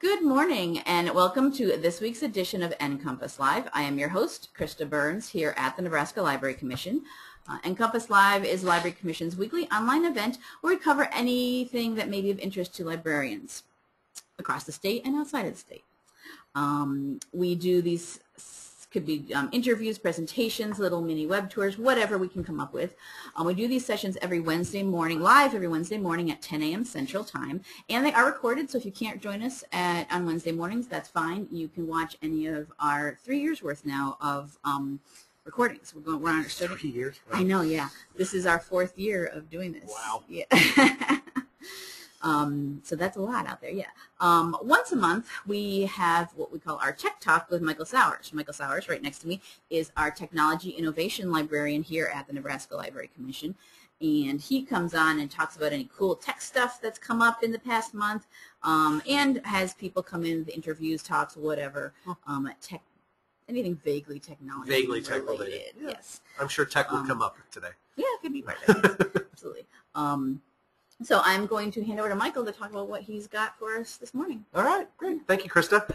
Good morning and welcome to this week's edition of NCompass Live. I am your host, Krista Burns, here at the Nebraska Library Commission. NCompass Live is the Library Commission's weekly online event where we cover anything that may be of interest to librarians across the state and outside of the state. We do these, could be interviews, presentations, little mini web tours, whatever we can come up with. We do these sessions every Wednesday morning, live every Wednesday morning at 10 a.m. Central Time, and they are recorded, so if you can't join us on Wednesday mornings, that's fine. You can watch any of our 3 years worth now of recordings. We're on our 3 years? Wow. I know, yeah. This is our 4th year of doing this. Wow. Yeah. So that's a lot out there, yeah. Once a month, we have what we call our Tech Talk with Michael Sauers. Michael Sauers, right next to me, is our Technology Innovation Librarian here at the Nebraska Library Commission. And he comes on and talks about any cool tech stuff that's come up in the past month, and has people come in with interviews, talks, whatever, tech, anything vaguely technology Vaguely tech related. Yeah. Yes. I'm sure tech will come up today. Yeah, it could be part of it. Absolutely. So I'm going to hand over to Michael to talk about what he's got for us this morning. All right, great. Thank you, Krista.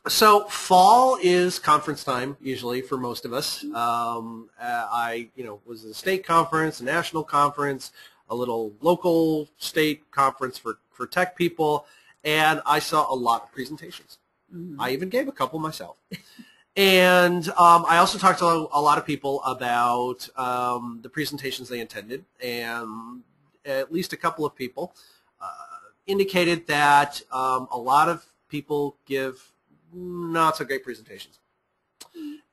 So fall is conference time usually for most of us. I was at a state conference, a national conference, a little local state conference for tech people, and I saw a lot of presentations. Mm-hmm. I even gave a couple myself. And I also talked to a lot of people about the presentations they attended, and at least a couple of people indicated that a lot of people give not so great presentations.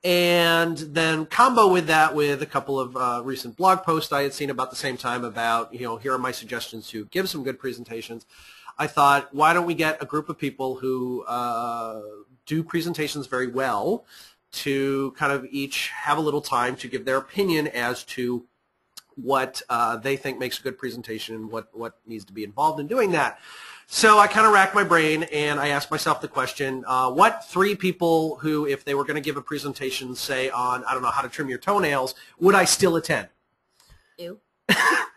And then combo with that with a couple of recent blog posts I had seen about the same time about, here are my suggestions to give some good presentations. I thought, why don't we get a group of people who do presentations very well to kind of each have a little time to give their opinion as to what they think makes a good presentation and what needs to be involved in doing that. So I kind of racked my brain and I asked myself the question, what 3 people who, if they were going to give a presentation, say on, I don't know, how to trim your toenails, would I still attend? Ew.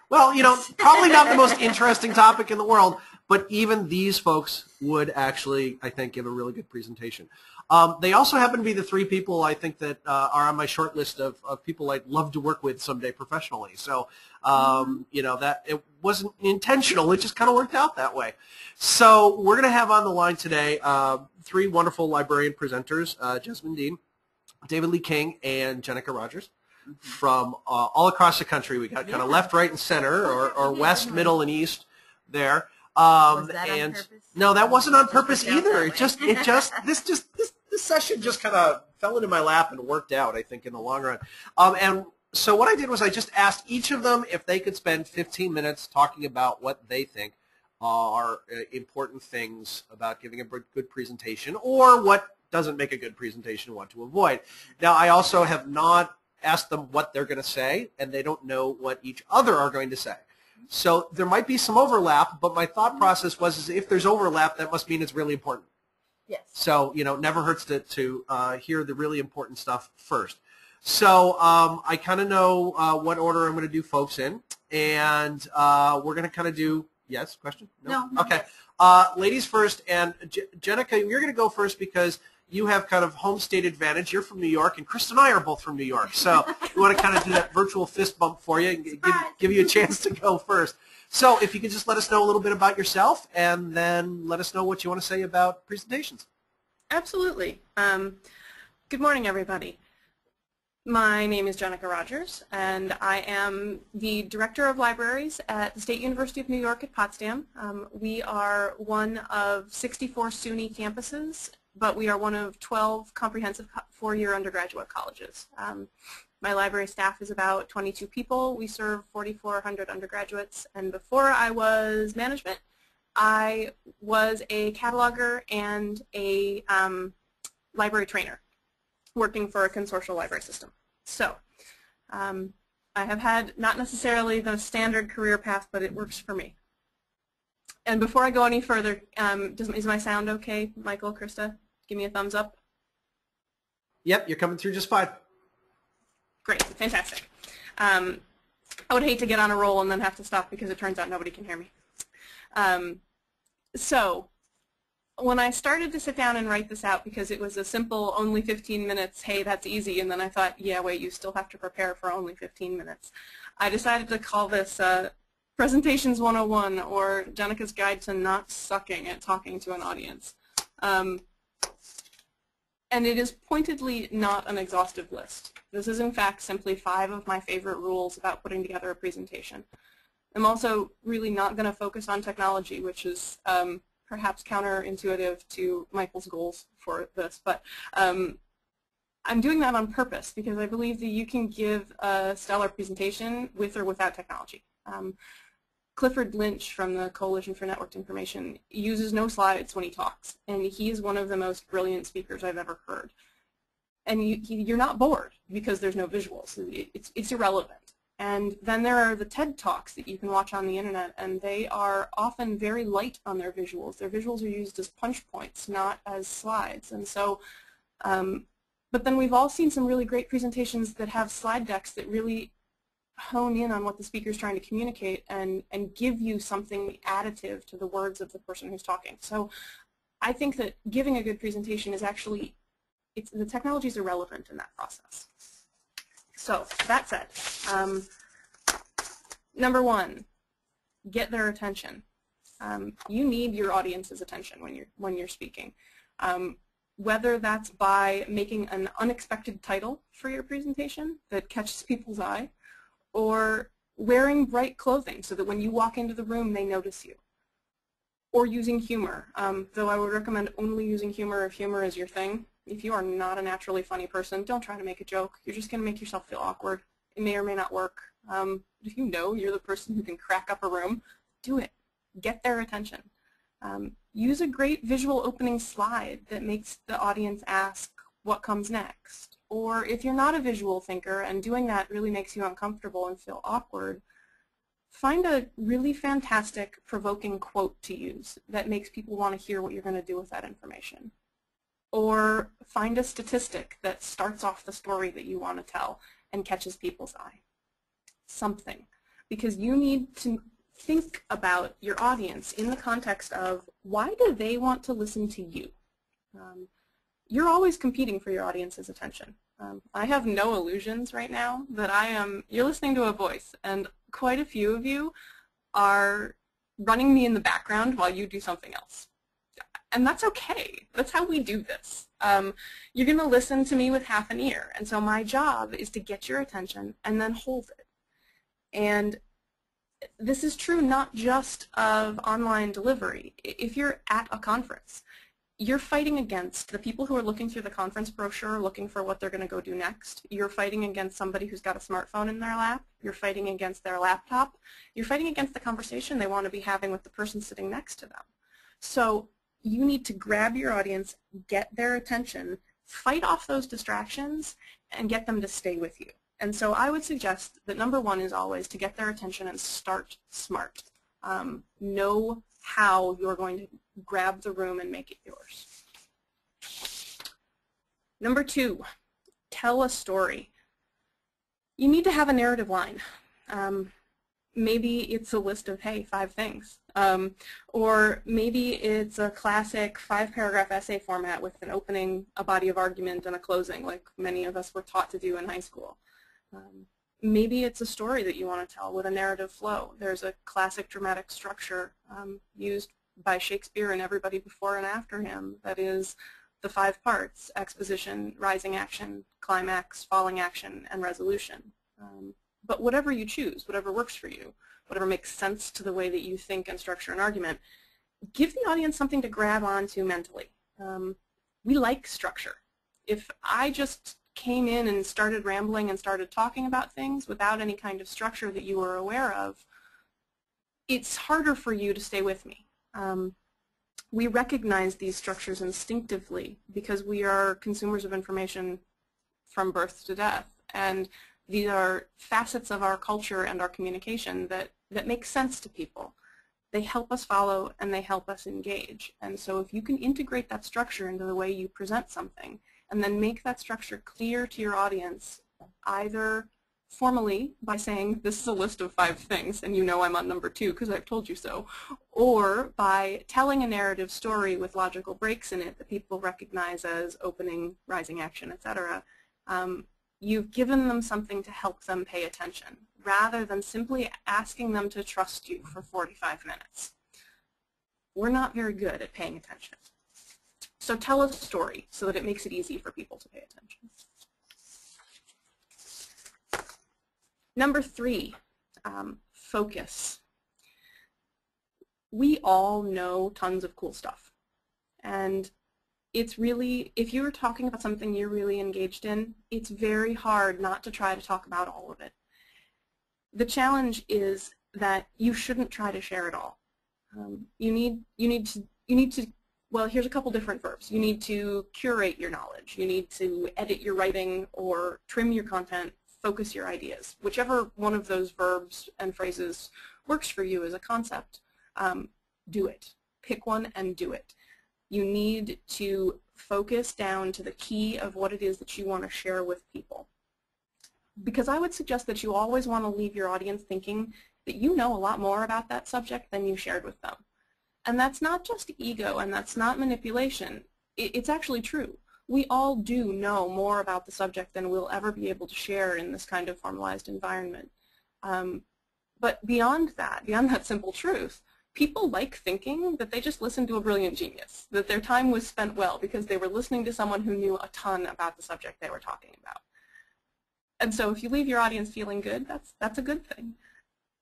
Well, probably not the most interesting topic in the world, but even these folks would actually, I think, give a really good presentation. They also happen to be the 3 people I think that are on my short list of people I'd love to work with someday professionally. So, that it wasn't intentional. It just kind of worked out that way. So we're going to have on the line today 3 wonderful librarian presenters, Jezmynne Dene, David Lee King, and Jenica Rogers. From all across the country. We got kind of left, right, and center, or west, middle, and east there. Was that on purpose? No, that wasn't on purpose either. This session just kind of fell into my lap and worked out, I think, in the long run. And so what I did was I just asked each of them if they could spend 15 minutes talking about what they think are important things about giving a good presentation, or what doesn't make a good presentation and what to avoid. Now, I also have not asked them what they're going to say, and they don't know what each other are going to say. So there might be some overlap, but my thought process was if there's overlap, that must mean it's really important. Yes. So, never hurts to hear the really important stuff first. So I kind of know what order I'm going to do folks in, and we're going to kind of do, yes, question? No. Okay. Ladies first, and Jenica, you're going to go first because you have kind of home state advantage. You're from New York, and Chris and I are both from New York. So we want to kind of do that virtual fist bump for you and give you a chance to go first. So if you could just let us know a little bit about yourself, and then let us know what you want to say about presentations. Absolutely. Good morning, everybody. My name is Jenica Rogers, and I am the Director of Libraries at the State University of New York at Potsdam. We are one of 64 SUNY campuses, but we are one of 12 comprehensive 4-year undergraduate colleges. My library staff is about 22 people. We serve 4,400 undergraduates, and before I was management, I was a cataloger and a library trainer working for a consortial library system. So I have had not necessarily the standard career path, but it works for me. And before I go any further, is my sound okay, Michael, Krista? Give me a thumbs up. Yep, you're coming through just fine. Great, fantastic. I would hate to get on a roll and then have to stop because it turns out nobody can hear me. So when I started to sit down and write this out, because it was a simple only 15 minutes, hey, that's easy, and then I thought, yeah, wait, you still have to prepare for only 15 minutes. I decided to call this Presentations 101, or Jenica's Guide to Not Sucking at Talking to an Audience. And it is pointedly not an exhaustive list. This is, in fact, simply 5 of my favorite rules about putting together a presentation. I'm also really not going to focus on technology, which is perhaps counterintuitive to Michael's goals for this, but I'm doing that on purpose because I believe that you can give a stellar presentation with or without technology. Clifford Lynch from the Coalition for Networked Information uses no slides when he talks, and he is one of the most brilliant speakers I've ever heard. And you're not bored because there's no visuals. It's irrelevant. And then there are the TED Talks that you can watch on the internet, and they are often very light on their visuals. Their visuals are used as punch points, not as slides. And so, but then we've all seen some really great presentations that have slide decks that really hone in on what the speaker is trying to communicate and give you something additive to the words of the person who's talking. So I think that giving a good presentation is actually, the technology is irrelevant in that process. So that said, number 1, get their attention. You need your audience's attention when you're speaking. Whether that's by making an unexpected title for your presentation that catches people's eye, or wearing bright clothing so that when you walk into the room they notice you, or using humor, though I would recommend only using humor if humor is your thing. If you are not a naturally funny person, don't try to make a joke. You're just going to make yourself feel awkward. It may or may not work. If you know you're the person who can crack up a room, do it. Get their attention. Use a great visual opening slide that makes the audience ask what comes next. Or if you're not a visual thinker and doing that really makes you uncomfortable and feel awkward, find a really fantastic, provoking quote to use that makes people want to hear what you're going to do with that information. Or find a statistic that starts off the story that you want to tell and catches people's eye. Something. Because you need to think about your audience in the context of why do they want to listen to you? You're always competing for your audience's attention. I have no illusions right now that you're listening to a voice, and quite a few of you are running me in the background while you do something else. And that's okay. That's how we do this. You're going to listen to me with half an ear, and so my job is to get your attention and then hold it. And this is true not just of online delivery. If you're at a conference, you're fighting against the people who are looking through the conference brochure looking for what they're going to go do next. You're fighting against somebody who's got a smartphone in their lap. You're fighting against their laptop. You're fighting against the conversation they want to be having with the person sitting next to them. So you need to grab your audience, get their attention, fight off those distractions, and get them to stay with you. And so I would suggest that number 1 is always to get their attention and start smart. Know how you're going to grab the room and make it yours. Number 2, tell a story. You need to have a narrative line. Maybe it's a list of, hey, 5 things. Or maybe it's a classic 5-paragraph essay format with an opening, a body of argument, and a closing, like many of us were taught to do in high school. Maybe it's a story that you want to tell with a narrative flow. There's a classic dramatic structure used by Shakespeare and everybody before and after him that is the 5 parts: exposition, rising action, climax, falling action, and resolution. But whatever you choose, whatever works for you, whatever makes sense to the way that you think and structure an argument, give the audience something to grab onto mentally. We like structure. If I just came in and started rambling and started talking about things without any kind of structure that you were aware of, it's harder for you to stay with me. We recognize these structures instinctively because we are consumers of information from birth to death, and these are facets of our culture and our communication that make sense to people. They help us follow and they help us engage. And so if you can integrate that structure into the way you present something and then make that structure clear to your audience, either formally by saying this is a list of 5 things and you know I'm on number 2 because I've told you so, or by telling a narrative story with logical breaks in it that people recognize as opening, rising action, etc. You've given them something to help them pay attention rather than simply asking them to trust you for 45 minutes. We're not very good at paying attention. So tell a story so that it makes it easy for people to pay attention. Number 3, focus. We all know tons of cool stuff. And it's really, if you're talking about something you're really engaged in, it's very hard not to try to talk about all of it. The challenge is that you shouldn't try to share it all. You need to, well, here's a couple different verbs. You need to curate your knowledge. You need to edit your writing or trim your content, focus your ideas. Whichever one of those verbs and phrases works for you as a concept, do it. Pick one and do it. You need to focus down to the key of what it is that you want to share with people. Because I would suggest that you always want to leave your audience thinking that you know a lot more about that subject than you shared with them. And that's not just ego and that's not manipulation. It's actually true. We all do know more about the subject than we'll ever be able to share in this kind of formalized environment. But beyond that simple truth, people like thinking that they just listened to a brilliant genius, that their time was spent well because they were listening to someone who knew a ton about the subject they were talking about. And so if you leave your audience feeling good, that's a good thing.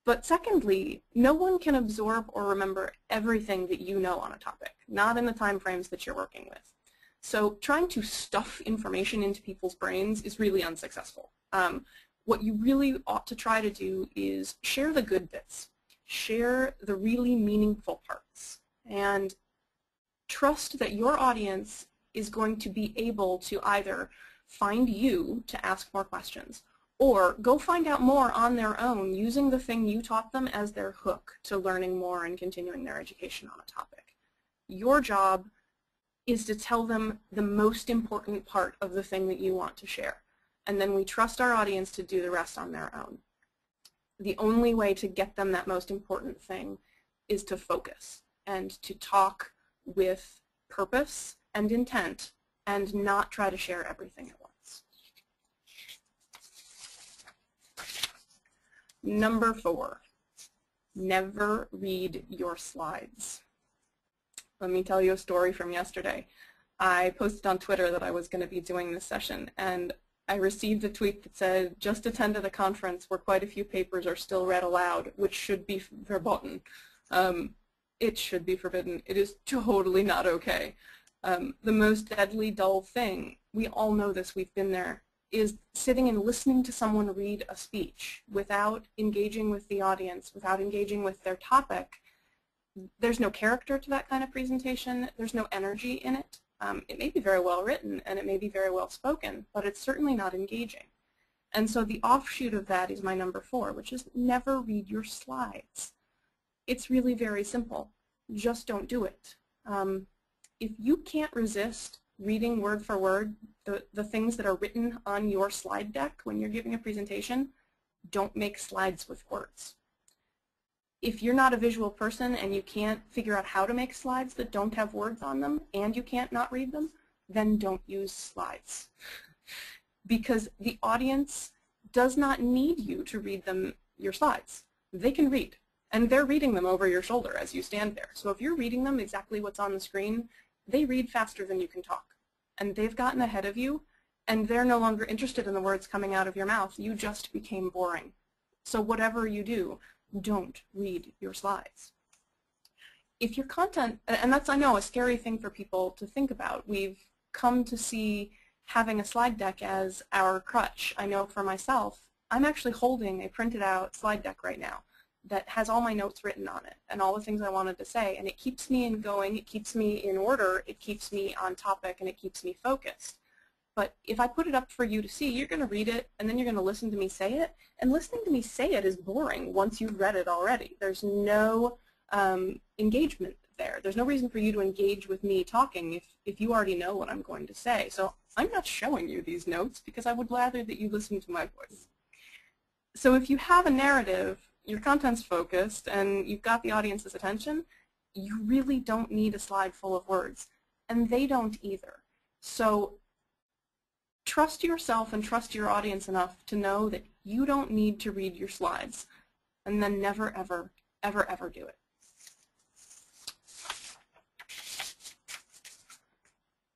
But secondly, no one can absorb or remember everything that you know on a topic, not in the time frames that you're working with. So trying to stuff information into people's brains is really unsuccessful. What you really ought to try to do is share the good bits, share the really meaningful parts, and trust that your audience is going to be able to either find you to ask more questions or go find out more on their own using the thing you taught them as their hook to learning more and continuing their education on a topic. Your job is to tell them the most important part of the thing that you want to share. And then we trust our audience to do the rest on their own. The only way to get them that most important thing is to focus and to talk with purpose and intent and not try to share everything at once. Number 4, never read your slides. Let me tell you a story from yesterday. I posted on Twitter that I was going to be doing this session, and I received a tweet that said, just attended a conference where quite a few papers are still read aloud, which should be verboten. It should be forbidden. It is totally not okay. The most deadly, dull thing, we all know this, we've been there, is sitting and listening to someone read a speech without engaging with the audience, without engaging with their topic. There's no character to that kind of presentation. There's no energy in it. It may be very well written and it may be very well spoken, but it's certainly not engaging. And so the offshoot of that is my number 4, which is never read your slides. It's really very simple. Just don't do it. If you can't resist reading word for word the things that are written on your slide deck when you're giving a presentation, don't make slides with words. If you're not a visual person and you can't figure out how to make slides that don't have words on them and you can't not read them, then don't use slides. Because the audience does not need you to read them your slides. They can read, and they're reading them over your shoulder as you stand there. So if you're reading them exactly what's on the screen, they read faster than you can talk. And they've gotten ahead of you, and they're no longer interested in the words coming out of your mouth. You just became boring. So whatever you do, don't read your slides. If your content, and that's, I know, a scary thing for people to think about. We've come to see having a slide deck as our crutch. I know for myself, I'm actually holding a printed out slide deck right now that has all my notes written on it and all the things I wanted to say, and it keeps me going, it keeps me in order, it keeps me on topic, and it keeps me focused. But if I put it up for you to see, you're going to read it, and then you're going to listen to me say it, and listening to me say it is boring once you've read it already. There's no engagement there. There's no reason for you to engage with me talking if you already know what I'm going to say. So I'm not showing you these notes because I would rather that you listen to my voice. So if you have a narrative, your content's focused, and you've got the audience's attention, you really don't need a slide full of words. And they don't either. So trust yourself and trust your audience enough to know that you don't need to read your slides, and then never, ever, ever, ever do it.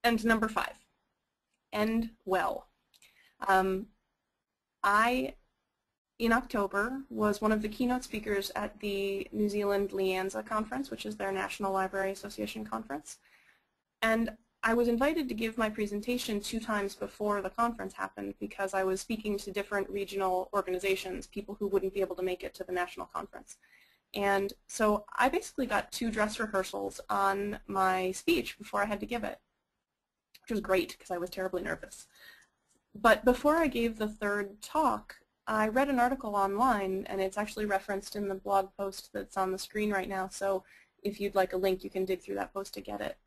And number 5, end well. I, in October, was one of the keynote speakers at the New Zealand Lianza Conference, which is their National Library Association conference. And I was invited to give my presentation 2 times before the conference happened because I was speaking to different regional organizations, people who wouldn't be able to make it to the national conference. And so I basically got 2 dress rehearsals on my speech before I had to give it, which was great because I was terribly nervous. But before I gave the 3rd talk, I read an article online, and it's actually referenced in the blog post that's on the screen right now, so if you'd like a link, you can dig through that post to get it.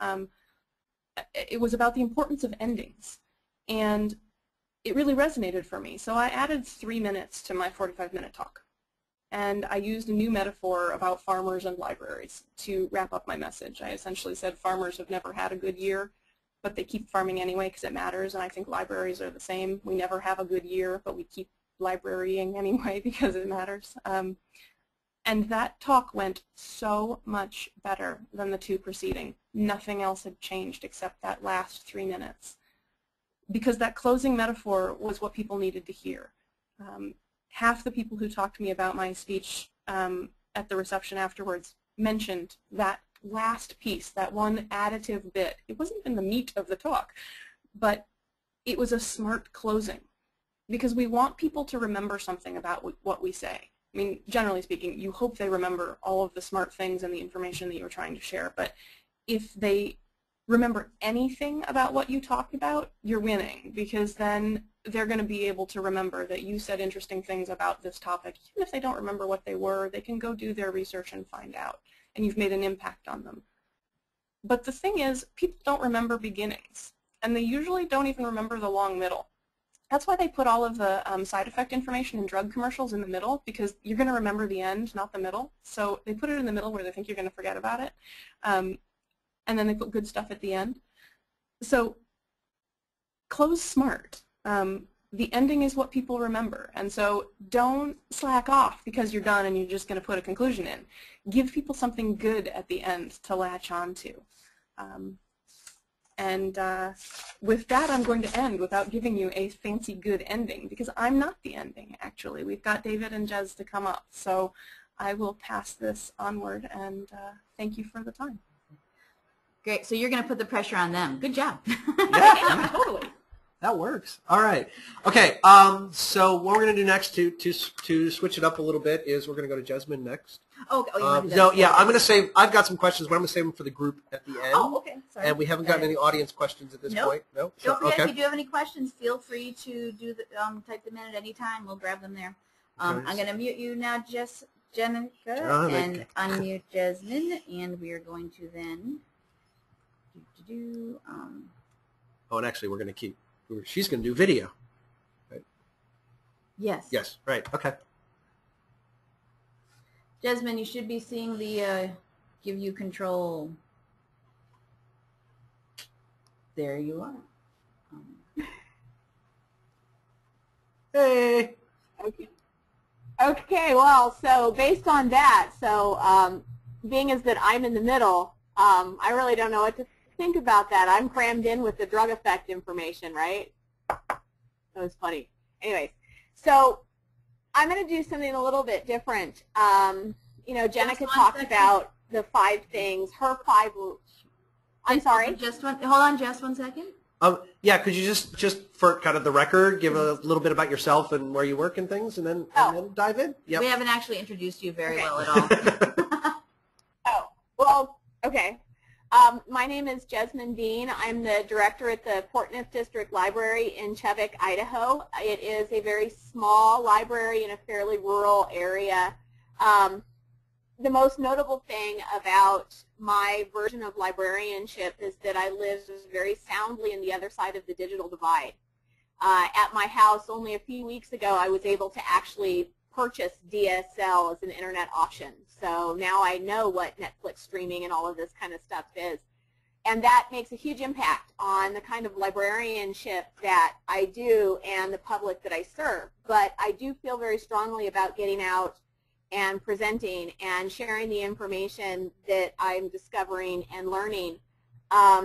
It was about the importance of endings, and it really resonated for me. So I added 3 minutes to my 45-minute talk, and I used a new metaphor about farmers and libraries to wrap up my message. I essentially said farmers have never had a good year, but they keep farming anyway because it matters, and I think libraries are the same. We never have a good year, but we keep librarying anyway because it matters. And that talk went so much better than the 2 preceding. Nothing else had changed except that last 3 minutes. Because that closing metaphor was what people needed to hear. Half the people who talked to me about my speech at the reception afterwards mentioned that last piece, that one additive bit. It wasn't even the meat of the talk, but it was a smart closing. Because we want people to remember something about what we say. I mean, generally speaking, you hope they remember all of the smart things and the information that you were trying to share, but if they remember anything about what you talked about, you're winning, because then they're going to be able to remember that you said interesting things about this topic. Even if they don't remember what they were, they can go do their research and find out, and you've made an impact on them. But the thing is, people don't remember beginnings, and they usually don't even remember the long middle. That's why they put all of the side effect information in drug commercials in the middle, because you're going to remember the end, not the middle. So they put it in the middle where they think you're going to forget about it. And then they put good stuff at the end. So close smart. The ending is what people remember. And so don't slack off because you're done and you're just going to put a conclusion in. Give people something good at the end to latch on to. And with that, I'm going to end without giving you a fancy good ending, because I'm not the ending, actually. We've got David and Jez to come up. So I will pass this onward, and thank you for the time. Great. So you're going to put the pressure on them. Good job. Yeah, totally. That works. All right. Okay. So what we're going to do next to switch it up a little bit is we're going to go to Jezmynne next. Oh, yeah, I'm going to save. I've got some questions, but I'm going to save them for the group at the end. Oh, okay. Sorry. And we haven't gotten any audience questions at this point. No. Don't forget, okay. if you do have any questions, feel free to do the, type them in at any time. We'll grab them there. I'm going to mute you now, Jenica, and unmute Jezmynne, and we are going to then Oh, and actually, we're going to keep. She's going to do video. Right? Yes. Yes. Right. Okay. Jezmynne, you should be seeing the give you control. There you are. Hey. Okay, well, so based on that, so being as that I'm in the middle, I really don't know what to think about that. I'm crammed in with the drug effect information, right? That was funny. Anyways, so I'm going to do something a little bit different. You know, Jenica talked about the 5 things, her 5 rules. I'm sorry? Hold on just 1 second. Yeah, could you just for kind of the record, give a little bit about yourself and where you work and things, and then dive in? Yep. We haven't actually introduced you very well at all. Oh, well, okay. My name is Jezmynne Dene. I'm the director at the Portneuf District Library in Chevik, Idaho. It is a very small library in a fairly rural area. The most notable thing about my version of librarianship is that I live very soundly on the other side of the digital divide. At my house only a few weeks ago, I was able to actually purchase DSL as an internet option. So now I know what Netflix streaming and all of this kind of stuff is. And that makes a huge impact on the kind of librarianship that I do and the public that I serve. But I do feel very strongly about getting out and presenting and sharing the information that I'm discovering and learning.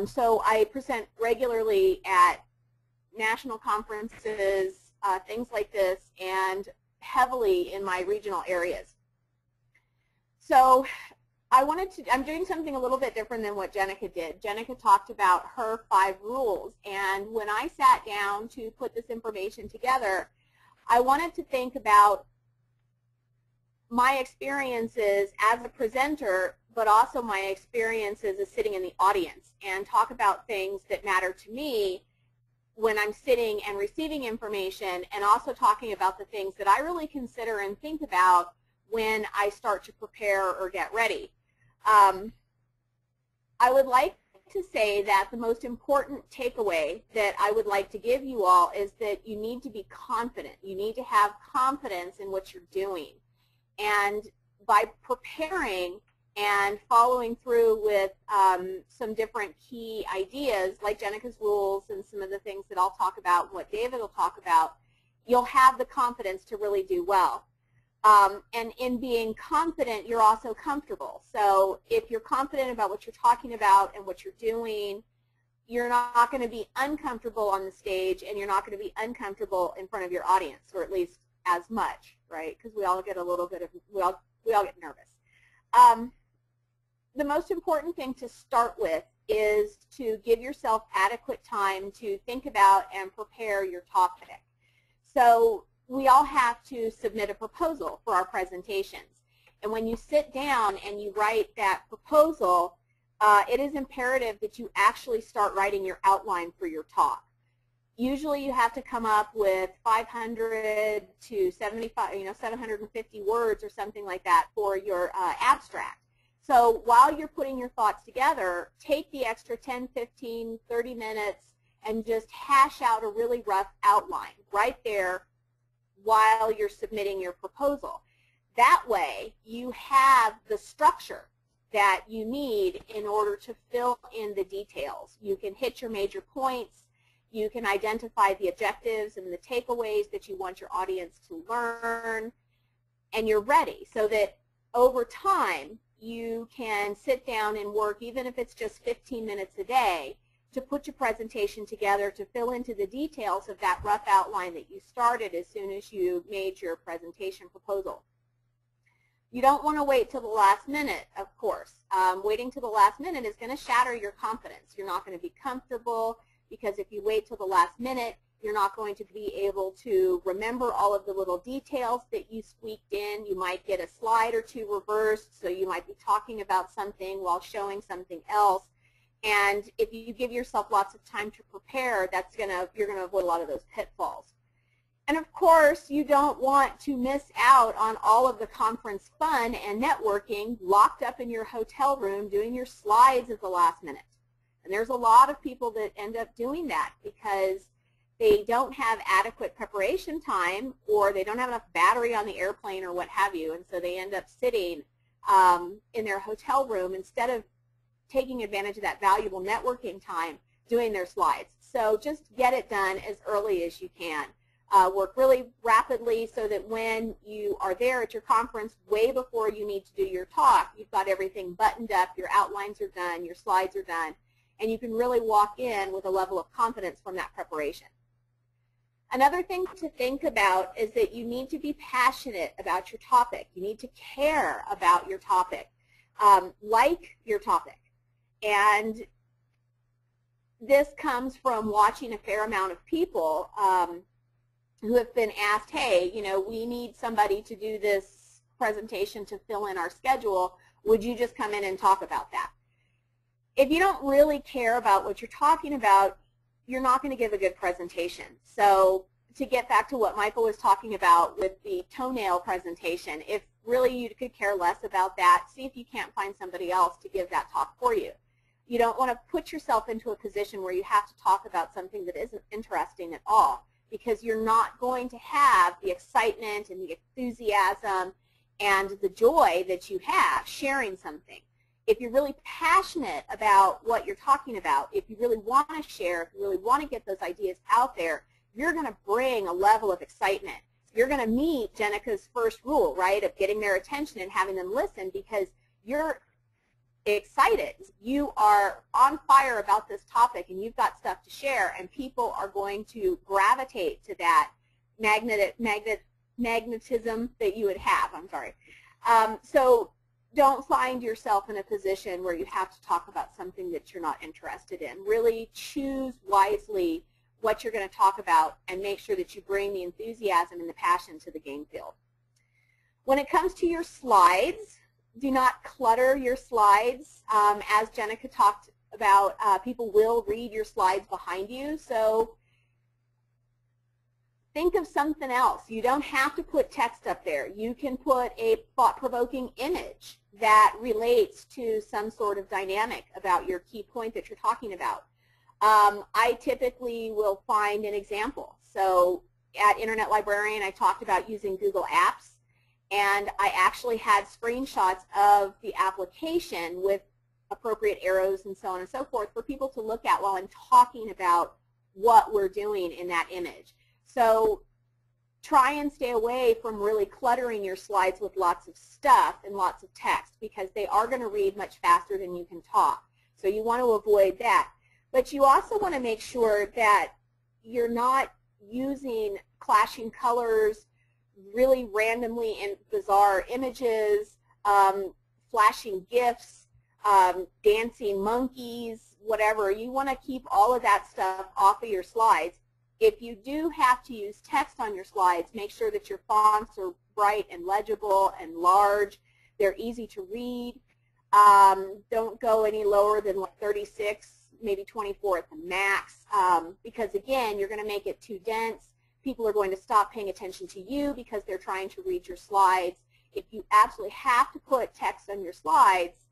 So I present regularly at national conferences, things like this, and heavily in my regional areas. So I'm doing something a little bit different than what Jenica did. Jenica talked about her 5 rules, and when I sat down to put this information together, I wanted to think about my experiences as a presenter, but also my experiences as sitting in the audience, and talk about things that matter to me when I'm sitting and receiving information, and also talking about the things that I really consider and think about when I start to prepare or get ready. I would like to say that the most important takeaway that I would like to give you all is that you need to be confident. You need to have confidence in what you're doing. And by preparing and following through with some different key ideas, like Jenica's rules and some of the things that I'll talk about, what David will talk about, you'll have the confidence to really do well. And in being confident, you're also comfortable. So if you're confident about what you're talking about and what you're doing, you're not going to be uncomfortable on the stage, and you're not going to be uncomfortable in front of your audience, or at least as much, right? Because we all get a little bit of, we all get nervous. The most important thing to start with is to give yourself adequate time to think about and prepare your topic. So we all have to submit a proposal for our presentations. And when you sit down and you write that proposal, it is imperative that you actually start writing your outline for your talk. Usually you have to come up with 500 to 750 words or something like that for your abstract. So while you're putting your thoughts together, take the extra 10, 15, 30 minutes and just hash out a really rough outline right there while you're submitting your proposal. That way you have the structure that you need in order to fill in the details. You can hit your major points. You can identify the objectives and the takeaways that you want your audience to learn, and you're ready so that over time you can sit down and work, even if it's just 15 minutes a day, to put your presentation together, to fill into the details of that rough outline that you started as soon as you made your presentation proposal. You don't want to wait till the last minute, of course. Waiting till the last minute is going to shatter your confidence. You're not going to be comfortable, because if you wait till the last minute, you're not going to be able to remember all of the little details that you squeaked in. You might get a slide or two reversed, so you might be talking about something while showing something else. And if you give yourself lots of time to prepare, you're going to avoid a lot of those pitfalls. And of course, you don't want to miss out on all of the conference fun and networking locked up in your hotel room doing your slides at the last minute. And there's a lot of people that end up doing that because they don't have adequate preparation time, or they don't have enough battery on the airplane or what have you, and so they end up sitting in their hotel room instead of taking advantage of that valuable networking time doing their slides. So just get it done as early as you can. Work really rapidly so that when you are there at your conference, way before you need to do your talk, you've got everything buttoned up, your outlines are done, your slides are done, and you can really walk in with a level of confidence from that preparation. Another thing to think about is that you need to be passionate about your topic. You need to care about your topic, like your topic. And this comes from watching a fair amount of people who have been asked, hey, we need somebody to do this presentation to fill in our schedule. Would you just come in and talk about that? If you don't really care about what you're talking about, you're not going to give a good presentation. So to get back to what Michael was talking about with the toenail presentation, if really you could care less about that, see if you can't find somebody else to give that talk for you. You don't want to put yourself into a position where you have to talk about something that isn't interesting at all. because you're not going to have the excitement and the enthusiasm and the joy that you have sharing something. If you're really passionate about what you're talking about, if you really want to share, if you really want to get those ideas out there, you're going to bring a level of excitement. You're going to meet Jenica's first rule, right, of getting their attention and having them listen, because you're excited. You are on fire about this topic and you've got stuff to share, and people are going to gravitate to that magnetism that you would have. I'm sorry. So don't find yourself in a position where you have to talk about something that you're not interested in. Really choose wisely what you're going to talk about and make sure that you bring the enthusiasm and the passion to the game field. When it comes to your slides, do not clutter your slides. As Jenica talked about, people will read your slides behind you, so think of something else. You don't have to put text up there. You can put a thought-provoking image that relates to some sort of dynamic about your key point that you're talking about. I typically will find an example. So at Internet Librarian, I talked about using Google Apps, and I actually had screenshots of the application with appropriate arrows and so on and so forth for people to look at while I'm talking about what we're doing in that image. So try and stay away from really cluttering your slides with lots of stuff and lots of text, because they are going to read much faster than you can talk. So you want to avoid that. But you also want to make sure that you're not using clashing colors, really randomly and bizarre images, flashing GIFs, dancing monkeys, whatever. You want to keep all of that stuff off of your slides. If you do have to use text on your slides, make sure that your fonts are bright and legible and large. They're easy to read. Don't go any lower than like 36, maybe 24 at the max, because again, you're going to make it too dense. People are going to stop paying attention to you because they're trying to read your slides. If you absolutely have to put text on your slides,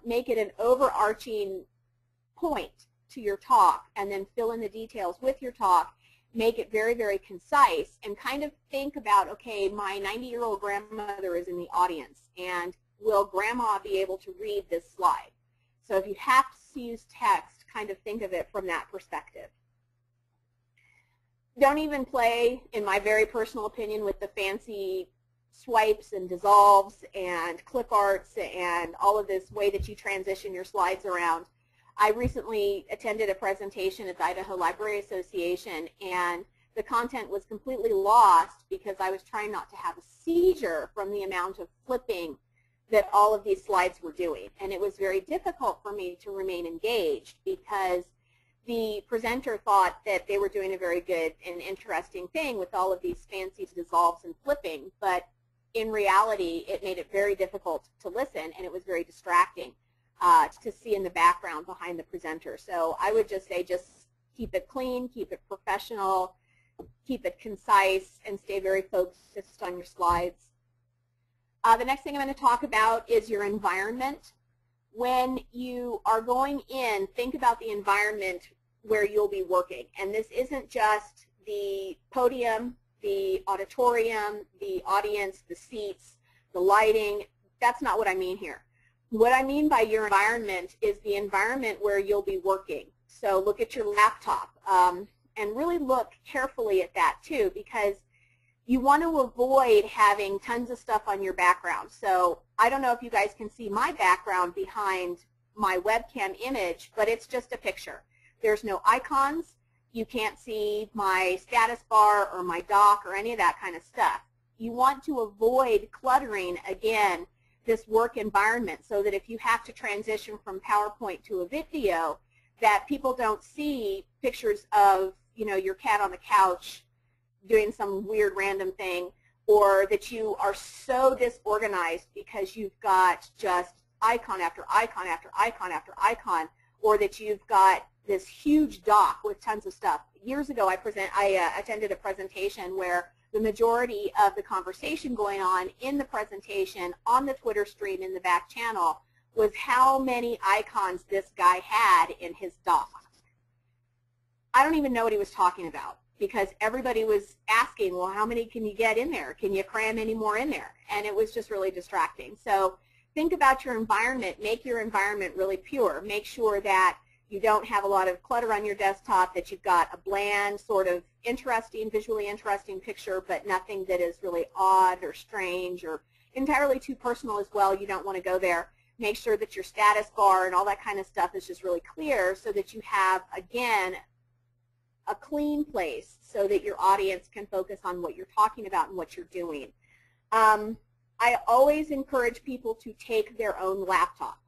make it an overarching point to your talk, and then fill in the details with your talk. Make it very, very concise, and kind of think about, okay, my 90-year-old grandmother is in the audience, and will Grandma be able to read this slide? So if you have to use text, kind of think of it from that perspective. Don't even play, in my very personal opinion, with the fancy swipes and dissolves and clip arts and all of this way that you transition your slides around. I recently attended a presentation at the Idaho Library Association, and the content was completely lost because I was trying not to have a seizure from the amount of flipping that all of these slides were doing. And it was very difficult for me to remain engaged because the presenter thought that they were doing a very good and interesting thing with all of these fancy dissolves and flipping, but in reality it made it very difficult to listen, and it was very distracting to see in the background behind the presenter. So I would just say, just keep it clean, keep it professional, keep it concise, and stay very focused on your slides. The next thing I'm going to talk about is your environment. When you are going in, think about the environment where you'll be working. And this isn't just the podium, the auditorium, the audience, the seats, the lighting. That's not what I mean here. What I mean by your environment is the environment where you'll be working. So look at your laptop, and really look carefully at that too, because you want to avoid having tons of stuff on your background. So I don't know if you guys can see my background behind my webcam image, but it's just a picture. There's no icons. You can't see my status bar or my dock or any of that kind of stuff. You want to avoid cluttering, again, this work environment, so that if you have to transition from PowerPoint to a video, that people don't see pictures of, you know, your cat on the couch doing some weird random thing, or that you are so disorganized because you've got just icon after icon after icon after icon, or that you've got this huge doc with tons of stuff. Years ago, I attended a presentation where the majority of the conversation going on in the presentation on the Twitter stream in the back channel was how many icons this guy had in his doc. I don't even know what he was talking about. because everybody was asking, well, how many can you get in there? Can you cram any more in there? And it was just really distracting. So think about your environment. Make your environment really pure. Make sure that you don't have a lot of clutter on your desktop, that you've got a bland, sort of interesting, visually interesting picture, but nothing that is really odd or strange or entirely too personal as well. You don't want to go there. Make sure that your status bar and all that kind of stuff is just really clear so that you have, again, a clean place so that your audience can focus on what you're talking about and what you're doing. I always encourage people to take their own laptop.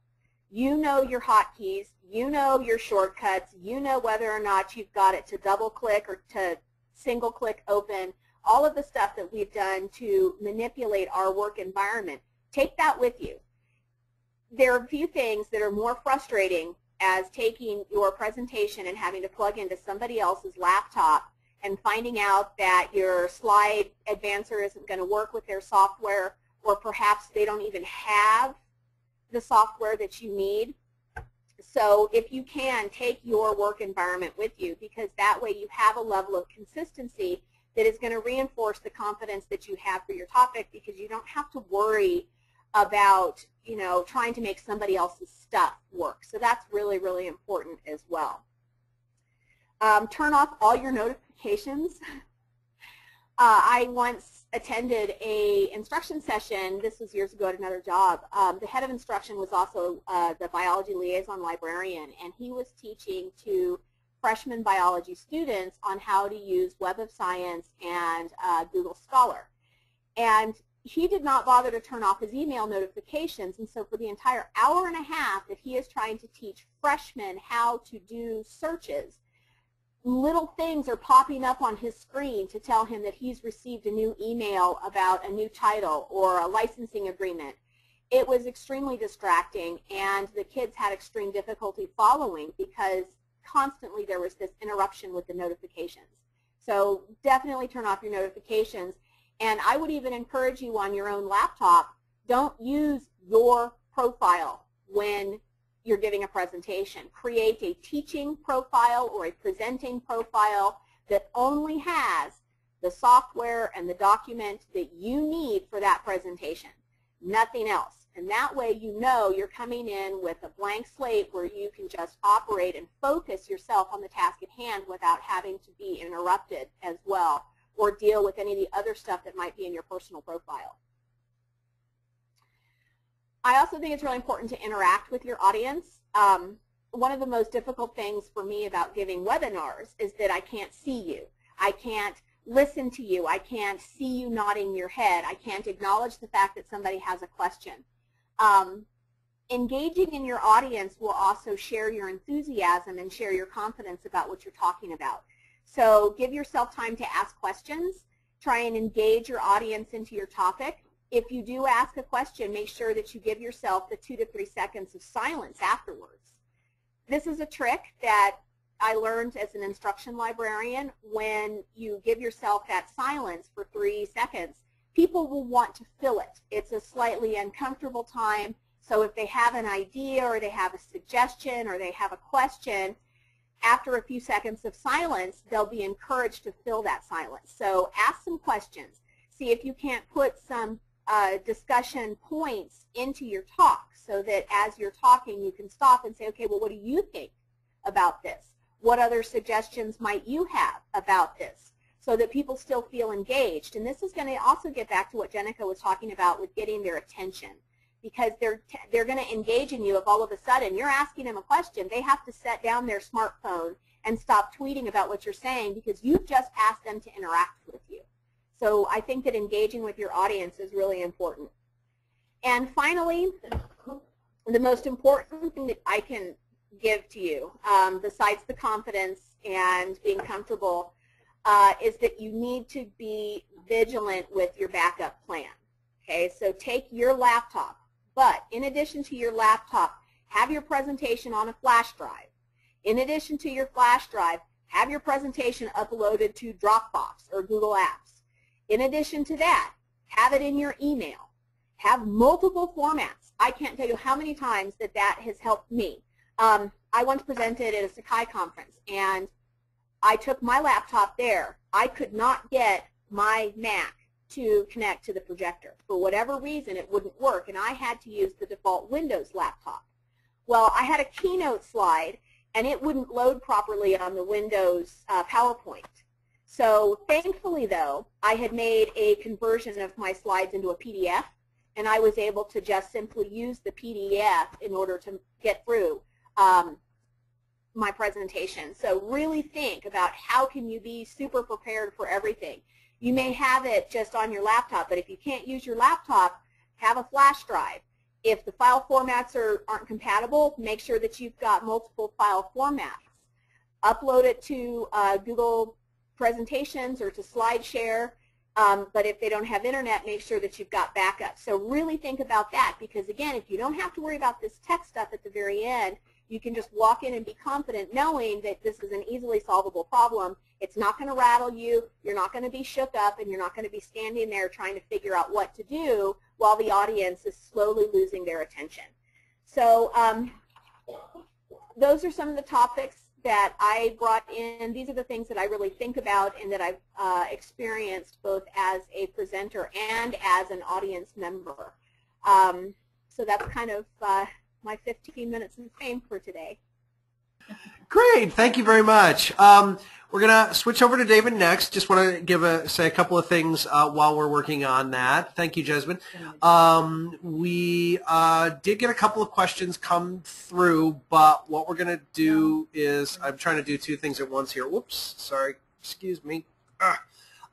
You know your hotkeys, you know your shortcuts, you know whether or not you've got it to double click or to single click open, all of the stuff that we've done to manipulate our work environment. Take that with you. There are a few things that are more frustrating as taking your presentation and having to plug into somebody else's laptop and finding out that your slide advancer isn't going to work with their software, or perhaps they don't even have the software that you need. So if you can, take your work environment with you, because that way you have a level of consistency that is going to reinforce the confidence that you have for your topic, because you don't have to worry about, you know, trying to make somebody else's stuff work. So that's really, really important as well. Turn off all your notifications. I once attended a instruction session. This was years ago at another job. The head of instruction was also the biology liaison librarian, and he was teaching to freshman biology students on how to use Web of Science and Google Scholar. And he did not bother to turn off his email notifications, and so for the entire hour and a half that he is trying to teach freshmen how to do searches, little things are popping up on his screen to tell him that he's received a new email about a new title or a licensing agreement. It was extremely distracting, and the kids had extreme difficulty following because constantly there was this interruption with the notifications. So definitely turn off your notifications. And I would even encourage you on your own laptop, don't use your profile when you're giving a presentation. Create a teaching profile or a presenting profile that only has the software and the document that you need for that presentation, nothing else. And that way you know you're coming in with a blank slate where you can just operate and focus yourself on the task at hand without having to be interrupted as well, or deal with any of the other stuff that might be in your personal profile. I also think it's really important to interact with your audience. One of the most difficult things for me about giving webinars is that I can't see you. I can't listen to you. I can't see you nodding your head. I can't acknowledge the fact that somebody has a question. Engaging in your audience will also share your enthusiasm and share your confidence about what you're talking about. So give yourself time to ask questions. Try and engage your audience into your topic. If you do ask a question, make sure that you give yourself the 2 to 3 seconds of silence afterwards. This is a trick that I learned as an instruction librarian. When you give yourself that silence for 3 seconds, people will want to fill it. It's a slightly uncomfortable time, so if they have an idea or they have a suggestion or they have a question, after a few seconds of silence, they'll be encouraged to fill that silence. So ask some questions. See if you can't put some discussion points into your talk so that as you're talking you can stop and say, okay, well, what do you think about this? What other suggestions might you have about this? So that people still feel engaged. And this is going to also get back to what Jenica was talking about with getting their attention, because they're going to engage in you if all of a sudden you're asking them a question. They have to set down their smartphone and stop tweeting about what you're saying because you've just asked them to interact with you. So I think that engaging with your audience is really important. And finally, the most important thing that I can give to you, besides the confidence and being comfortable, is that you need to be vigilant with your backup plan. Okay, so take your laptop, but in addition to your laptop, have your presentation on a flash drive. In addition to your flash drive, have your presentation uploaded to Dropbox or Google Apps. In addition to that, have it in your email. Have multiple formats. I can't tell you how many times that has helped me. I once presented at a Sakai conference, and I took my laptop there. I could not get my Mac to connect to the projector. For whatever reason, it wouldn't work, and I had to use the default Windows laptop. Well, I had a Keynote slide, and it wouldn't load properly on the Windows PowerPoint. So thankfully, though, I had made a conversion of my slides into a PDF, and I was able to just simply use the PDF in order to get through my presentation. So really think about how can you be super prepared for everything. You may have it just on your laptop, but if you can't use your laptop, have a flash drive. If the file formats aren't compatible, make sure that you've got multiple file formats. Upload it to Google Presentations or to SlideShare, but if they don't have internet, make sure that you've got backup. So really think about that, because again, if you don't have to worry about this tech stuff at the very end, you can just walk in and be confident knowing that this is an easily solvable problem. It's not going to rattle you, you're not going to be shook up, and you're not going to be standing there trying to figure out what to do while the audience is slowly losing their attention. So those are some of the topics that I brought in. These are the things that I really think about and that I've experienced both as a presenter and as an audience member. So that's kind of my 15 minutes of fame for today. Great, thank you very much. We're going to switch over to David next. Just want to say a couple of things while we're working on that. Thank you, Jezmynne. We did get a couple of questions come through, but what we're going to do is, I'm trying to do two things at once here. Whoops, sorry, excuse me.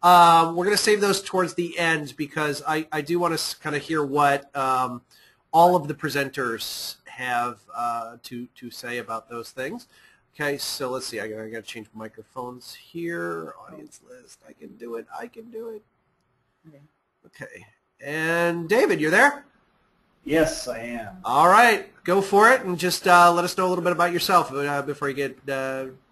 We're going to save those towards the end because I do want to kind of hear what all of the presenters have to say about those things. Okay, so let's see. I got to change microphones here. Audience list. I can do it. I can do it. Okay. And David, you're there? Yes, I am. All right. Go for it, and just let us know a little bit about yourself before you get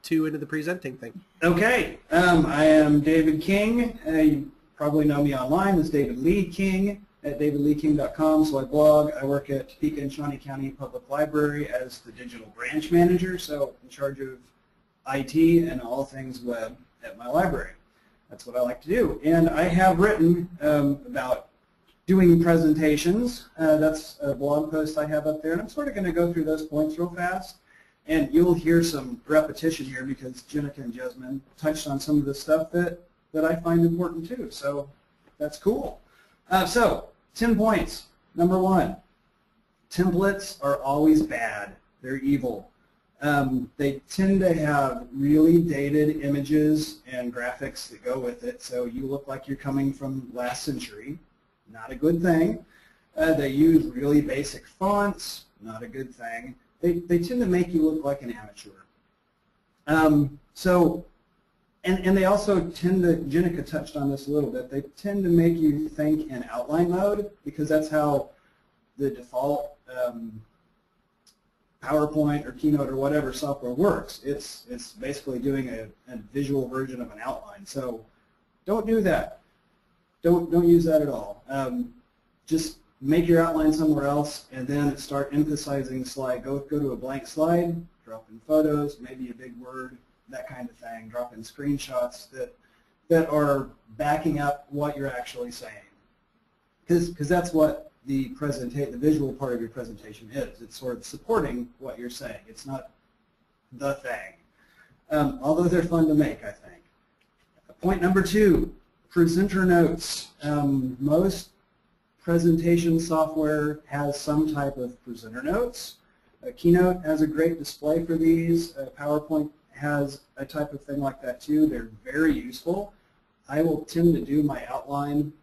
too into the presenting thing. Okay. I am David King. You probably know me online as David Lee King at davidleeking.com. So I blog. I work at Topeka and Shawnee County Public Library as the digital branch manager, so in charge of IT and all things web at my library. That's what I like to do. And I have written about doing presentations. That's a blog post I have up there, and I'm sort of going to go through those points real fast. And you'll hear some repetition here because Jenica and Jezmynne touched on some of the stuff that I find important too. So that's cool. So 10 points. Number 1, templates are always bad. They're evil. They tend to have really dated images and graphics that go with it, so you look like you're coming from last century. Not a good thing. They use really basic fonts. Not a good thing. They tend to make you look like an amateur. And they also tend to, Jenica touched on this a little bit, they tend to make you think in outline mode because that's how the default PowerPoint or Keynote or whatever software works. It's basically doing a visual version of an outline. So don't do that. Don't use that at all. Just make your outline somewhere else and then start emphasizing the slide. Go to a blank slide, drop in photos, maybe a big word, that kind of thing. Drop in screenshots that are backing up what you're actually saying. Because that's what the visual part of your presentation is. It's sort of supporting what you're saying. It's not the thing. Although they're fun to make, I think. Point number 2, presenter notes. Most presentation software has some type of presenter notes. Keynote has a great display for these. PowerPoint has a type of thing like that too. They're very useful. I will tend to do my outline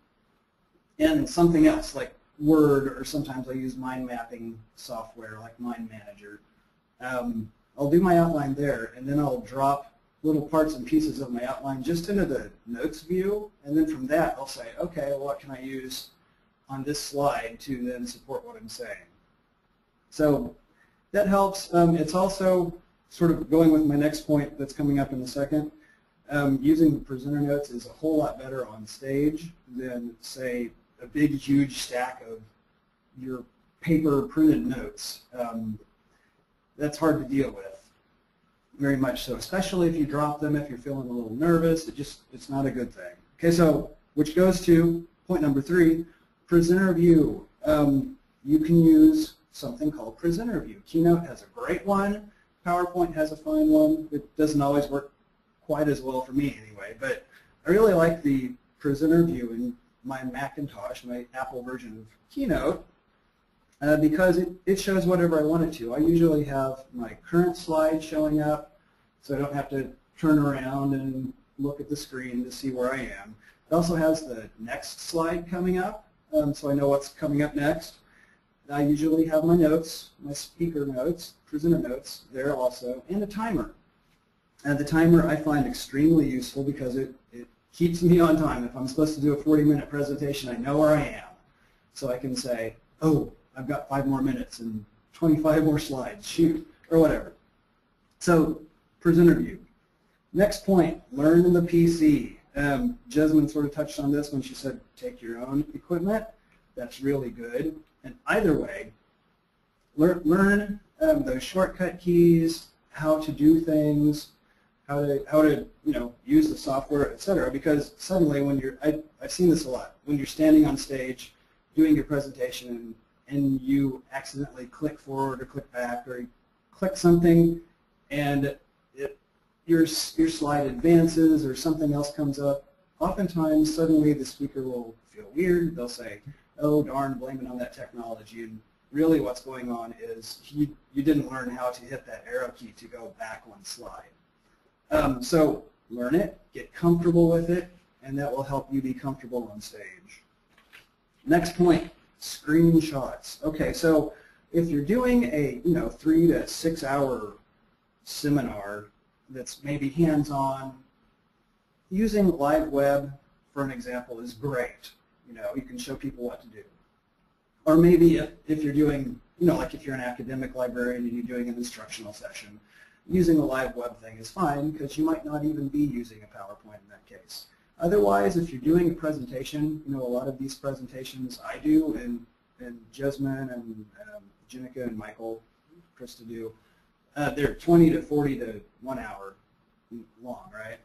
in something else like Word, or sometimes I use mind mapping software like Mind Manager. I'll do my outline there, and then I'll drop little parts and pieces of my outline just into the notes view, and then from that I'll say, okay, well, what can I use on this slide to then support what I'm saying? So that helps. It's also sort of going with my next point that's coming up in a second. Using presenter notes is a whole lot better on stage than, say, a big, huge stack of your paper printed notes. That's hard to deal with. very much so, especially if you drop them, if you're feeling a little nervous. It's not a good thing. Okay, so which goes to point number 3, presenter view. You can use something called presenter view. Keynote has a great one. PowerPoint has a fine one. It doesn't always work quite as well for me anyway, but I really like the presenter view in my Macintosh, my Apple version of Keynote, because it shows whatever I want it to. I usually have my current slide showing up, so I don't have to turn around and look at the screen to see where I am. It also has the next slide coming up, so I know what's coming up next. I usually have my notes, my speaker notes, presenter notes there also, and a timer. And the timer I find extremely useful because it keeps me on time. If I'm supposed to do a 40-minute presentation, I know where I am. So I can say, oh, I've got 5 more minutes and 25 more slides, shoot, or whatever. So, presenter view. Next point, learn in the PC. Jezmynne sort of touched on this when she said take your own equipment. That's really good. And either way, learn those shortcut keys, how to do things, how to use the software, etc. Because suddenly when I've seen this a lot, when you're standing on stage doing your presentation and you accidentally click forward or click back or you click something and your slide advances or something else comes up, oftentimes suddenly the speaker will feel weird. They'll say, oh darn, blame it on that technology. And really what's going on is you didn't learn how to hit that arrow key to go back one slide. So learn it, get comfortable with it, and that will help you be comfortable on stage. Next point, screenshots. Okay, so if you're doing a 3 to 6 hour seminar that's maybe hands-on, using live web, for an example, is great. You can show people what to do. Or maybe if you're doing, like if you're an academic librarian and you're doing an instructional session, using a live web thing is fine because you might not even be using a PowerPoint in that case. Otherwise, if you're doing a presentation, a lot of these presentations I do and Jezmynne and Jenica and Michael, Krista do, they're 20 to 40 to 1 hour long, right?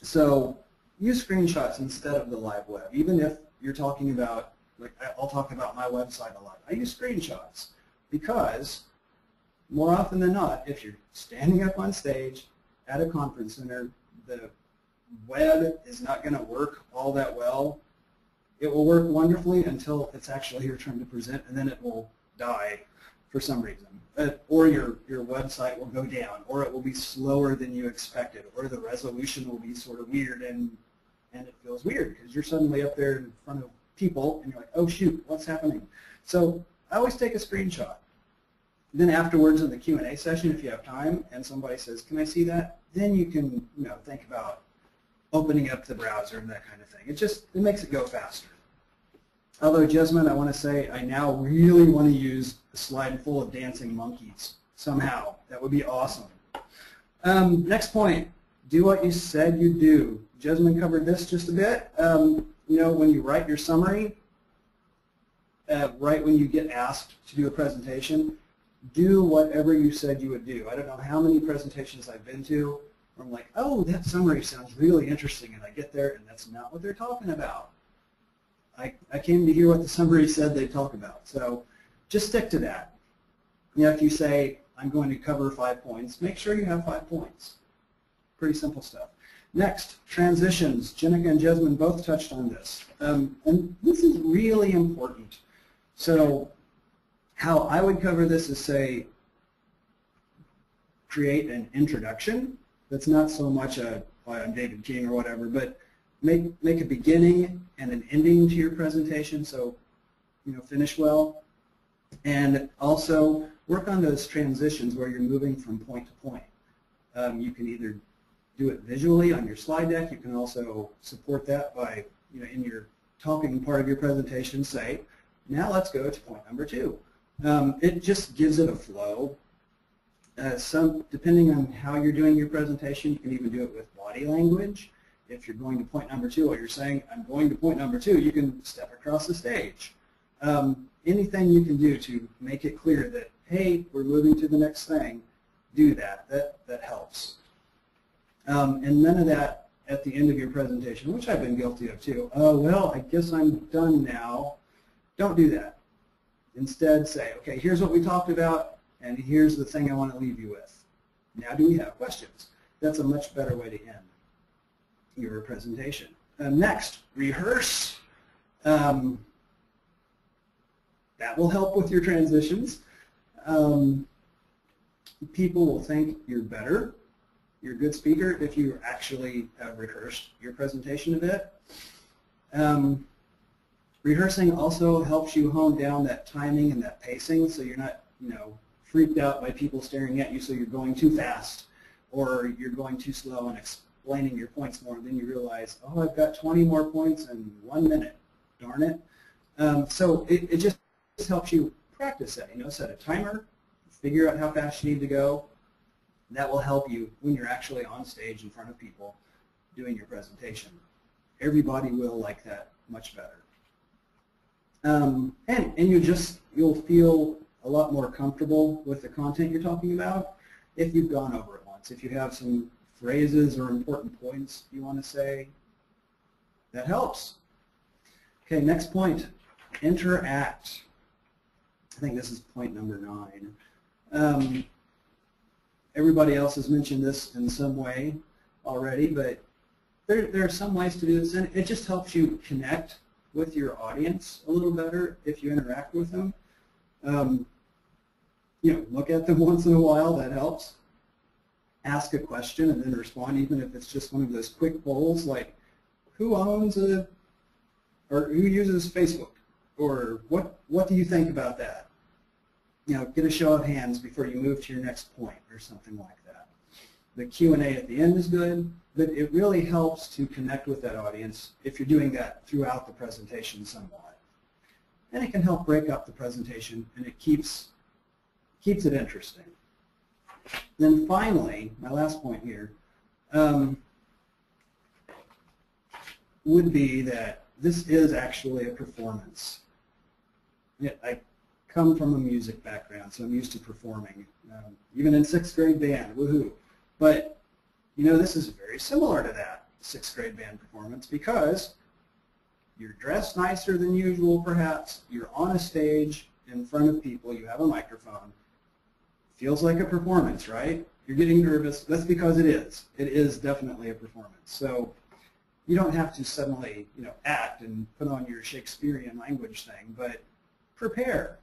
So use screenshots instead of the live web. Even if you're talking about, like I'll talk about my website a lot. I use screenshots because more often than not, if you're standing up on stage at a conference center, the web is not going to work all that well. It will work wonderfully until it's actually your turn to present, and then it will die for some reason. Or your website will go down, or it will be slower than you expected, or the resolution will be sort of weird, and it feels weird because you're suddenly up there in front of people, and you're like, oh shoot, what's happening? So I always take a screenshot. Then afterwards in the Q&A session, if you have time, and somebody says, can I see that? Then you can think about opening up the browser and that kind of thing. It makes it go faster. Although, Jezmynne, I want to say I now really want to use a slide full of dancing monkeys somehow. That would be awesome. Next point, do what you said you'd do. Jezmynne covered this just a bit. When you write your summary, right when you get asked to do a presentation, do whatever you said you would do. I don't know how many presentations I've been to where I'm like, oh, that summary sounds really interesting, and I get there and that's not what they're talking about. I came to hear what the summary said they'd talk about. So just stick to that. If you say, I'm going to cover 5 points, make sure you have 5 points. Pretty simple stuff. Next, transitions. Jenica and Jezmynne both touched on this. And this is really important. So how I would cover this is say, create an introduction. That's not so much I'm David King or whatever, but make a beginning and an ending to your presentation, so finish well. And also work on those transitions where you're moving from point to point. You can either do it visually on your slide deck. You can also support that by, in your talking part of your presentation, say, now let's go to point number 2. It just gives it a flow. Depending on how you're doing your presentation, you can even do it with body language. If you're going to point number 2, or you're saying, I'm going to point number 2, you can step across the stage. Anything you can do to make it clear that, hey, we're moving to the next thing, do that. That helps. And none of that at the end of your presentation, which I've been guilty of too. Oh, well, I guess I'm done now. Don't do that. Instead say, okay, here's what we talked about, and here's the thing I want to leave you with. Now do we have questions? That's a much better way to end your presentation. Next, rehearse. That will help with your transitions. People will think you're better, you're a good speaker if you actually have rehearsed your presentation a bit. Rehearsing also helps you hone down that timing and that pacing, so you're not, freaked out by people staring at you, so you're going too fast, or you're going too slow and explaining your points more, and then you realize, oh, I've got 20 more points in 1 minute. Darn it. So it just helps you practice that. Set a timer, figure out how fast you need to go. That will help you when you're actually on stage in front of people doing your presentation. Everybody will like that much better. And you'll feel a lot more comfortable with the content you're talking about if you've gone over it once. If you have some phrases or important points you want to say, that helps. Okay, next point, interact. I think this is point number 9. Everybody else has mentioned this in some way already, but there are some ways to do this, and it just helps you connect with your audience a little better if you interact with them. Look at them once in a while, that helps. Ask a question and then respond, even if it's just one of those quick polls like, who owns or who uses Facebook? Or what do you think about that? Get a show of hands before you move to your next point or something like that. The Q&A at the end is good, but it really helps to connect with that audience if you're doing that throughout the presentation somewhat. And it can help break up the presentation, and it keeps it interesting. Then finally, my last point here would be that this is actually a performance. I come from a music background, so I'm used to performing, even in 6th grade band, woohoo. But, this is very similar to that 6th grade band performance because you're dressed nicer than usual, perhaps. You're on a stage in front of people. You have a microphone. Feels like a performance, right? You're getting nervous. That's because it is. It is definitely a performance. So you don't have to suddenly, act and put on your Shakespearean language thing, but prepare.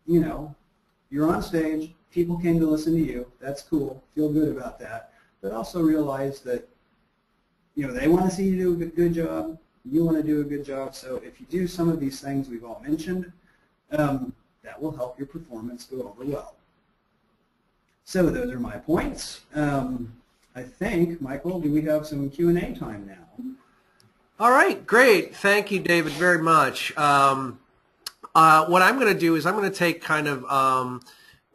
You're on stage. People came to listen to you. That's cool. Feel good about that. But also realize that, they want to see you do a good job. You want to do a good job. So if you do some of these things we've all mentioned, that will help your performance go over well. So those are my points. I think, Michael, do we have some Q&A time now? All right, great. Thank you, David, very much. What I'm going to do is I'm going to take kind of,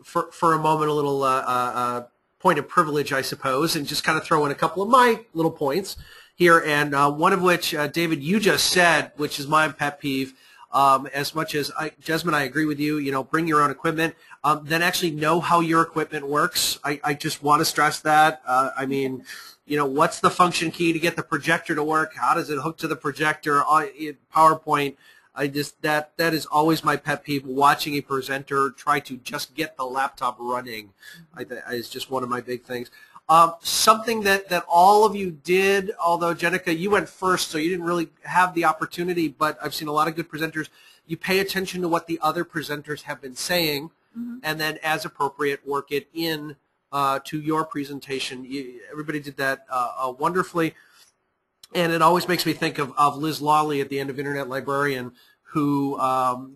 for a moment, a little point of privilege, I suppose, and just kind of throw in a couple of my little points here, and one of which, David, you just said, which is my pet peeve. As much as Jezmynne, I agree with you, bring your own equipment, then actually know how your equipment works. I just want to stress that. I mean, what's the function key to get the projector to work? How does it hook to the projector? PowerPoint. That is always my pet peeve. Watching a presenter try to just get the laptop running is just one of my big things. Something that all of you did, although Jenica, you went first, so you didn't really have the opportunity, but I've seen a lot of good presenters. You pay attention to what the other presenters have been saying, and then as appropriate, work it in to your presentation. Everybody did that wonderfully, and it always makes me think of Liz Lawley at the end of Internet Librarian, who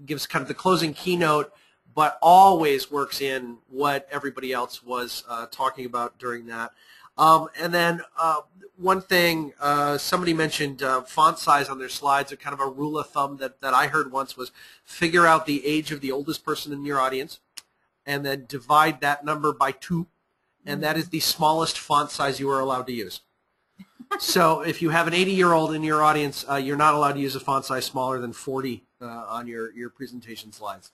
gives kind of the closing keynote, but always works in what everybody else was talking about during that. And then one thing, somebody mentioned font size on their slides, or kind of a rule of thumb that I heard once was figure out the age of the oldest person in your audience, and then divide that number by 2, and that is the smallest font size you are allowed to use. So if you have an 80-year-old in your audience, you're not allowed to use a font size smaller than 40 on your presentation slides.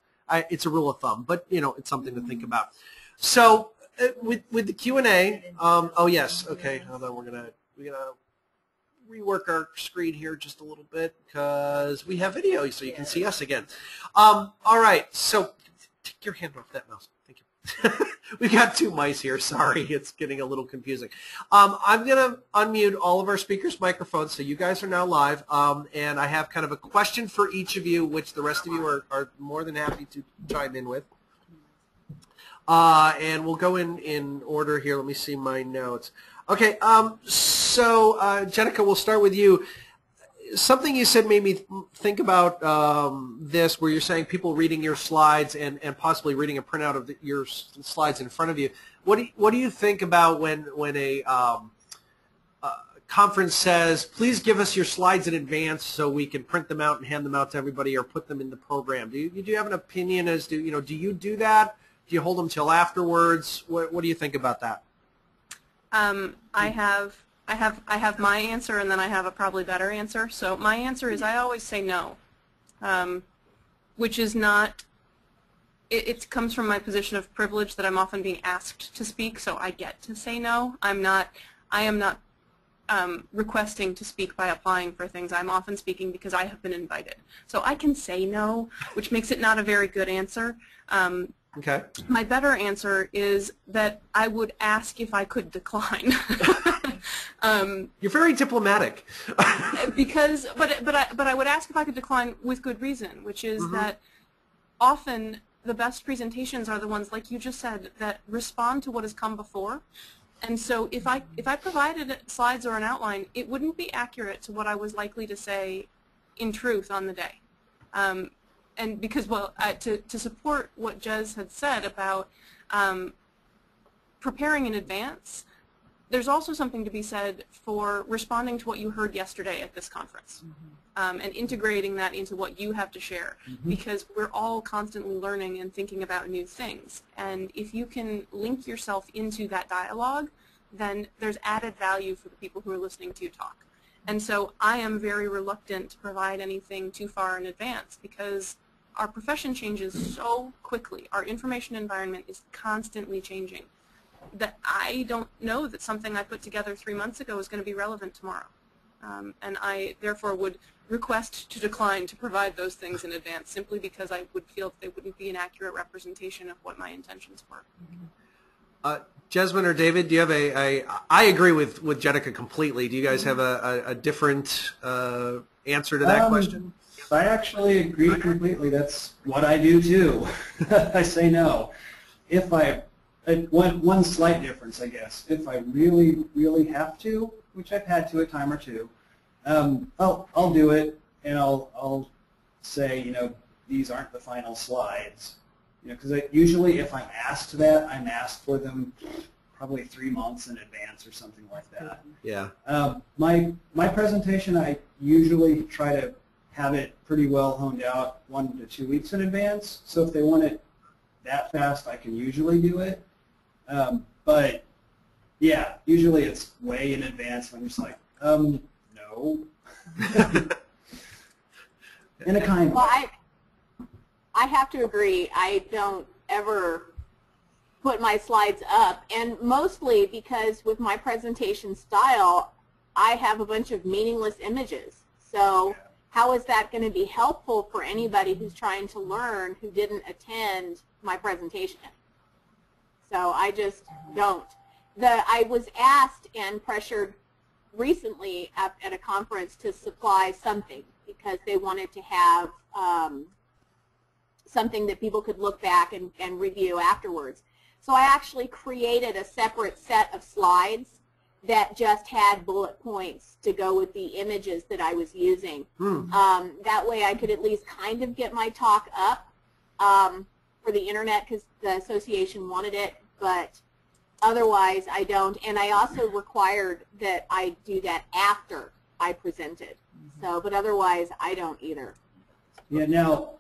It's a rule of thumb, but it's something to think about. So with the Q&A, oh yes, okay, hold on, we're gonna rework our screen here just a little bit because we have video, so you can see us again. All right, so take your hand off that mouse. Thank you. We've got two mice here. Sorry, it's getting a little confusing. I'm going to unmute all of our speakers' microphones, so you guys are now live, and I have kind of a question for each of you, which the rest of you are more than happy to chime in with. And we'll go in order here. Let me see my notes. Okay, so Jenica, we'll start with you. Something you said made me think about this, where you're saying people reading your slides and possibly reading a printout of your slides in front of you. What do you think about when a conference says, please give us your slides in advance so we can print them out and hand them out to everybody or put them in the program? Do you have an opinion as to, do you do that? Do you hold them till afterwards? What do you think about that? I have my answer, and then I have a probably better answer. So my answer is I always say no, which is not, it comes from my position of privilege that I'm often being asked to speak, so I get to say no. I am not requesting to speak by applying for things. I'm often speaking because I have been invited. So I can say no, which makes it not a very good answer. Okay. My better answer is that I would ask if I could decline. You're very diplomatic. but I would ask if I could decline with good reason, which is that often the best presentations are the ones, like you just said, that respond to what has come before. And so if I provided slides or an outline, it wouldn't be accurate to what I was likely to say in truth on the day. And because, well, to support what Jez had said about preparing in advance, there's also something to be said for responding to what you heard yesterday at this conference and integrating that into what you have to share, because we're all constantly learning and thinking about new things. And if you can link yourself into that dialogue, then there's added value for the people who are listening to you talk. And so I am very reluctant to provide anything too far in advance because our profession changes so quickly. Our information environment is constantly changing that I don't know that something I put together 3 months ago is going to be relevant tomorrow. And I therefore would request to decline to provide those things in advance simply because I would feel that they wouldn't be an accurate representation of what my intentions were. Jezmynne or David, do you have I agree with Jenica completely. Do you guys have a different answer to that question? I actually agree completely. That's what I do too. I say no. One slight difference, I guess. If I really, really have to, which I've had to a time or two, I'll do it, and I'll say, these aren't the final slides. Because usually if I'm asked that, I'm asked for them probably 3 months in advance or something like that. Yeah. My presentation, I usually try to have it pretty well honed out 1 to 2 weeks in advance. So if they want it that fast, I can usually do it. But yeah, usually it's way in advance. I'm just like, no. In a kind way. I have to agree. I don't ever put my slides up, and mostly because with my presentation style, I have a bunch of meaningless images. So how is that going to be helpful for anybody who's trying to learn who didn't attend my presentation? So I just don't. I was asked and pressured recently at a conference to supply something because they wanted to have something that people could look back and review afterwards. So I actually created a separate set of slides that just had bullet points to go with the images that I was using. That way I could at least kind of get my talk up for the internet because the association wanted it, but otherwise I don't. And I also required that I do that after I presented. So, but otherwise I don't either. Yeah, now,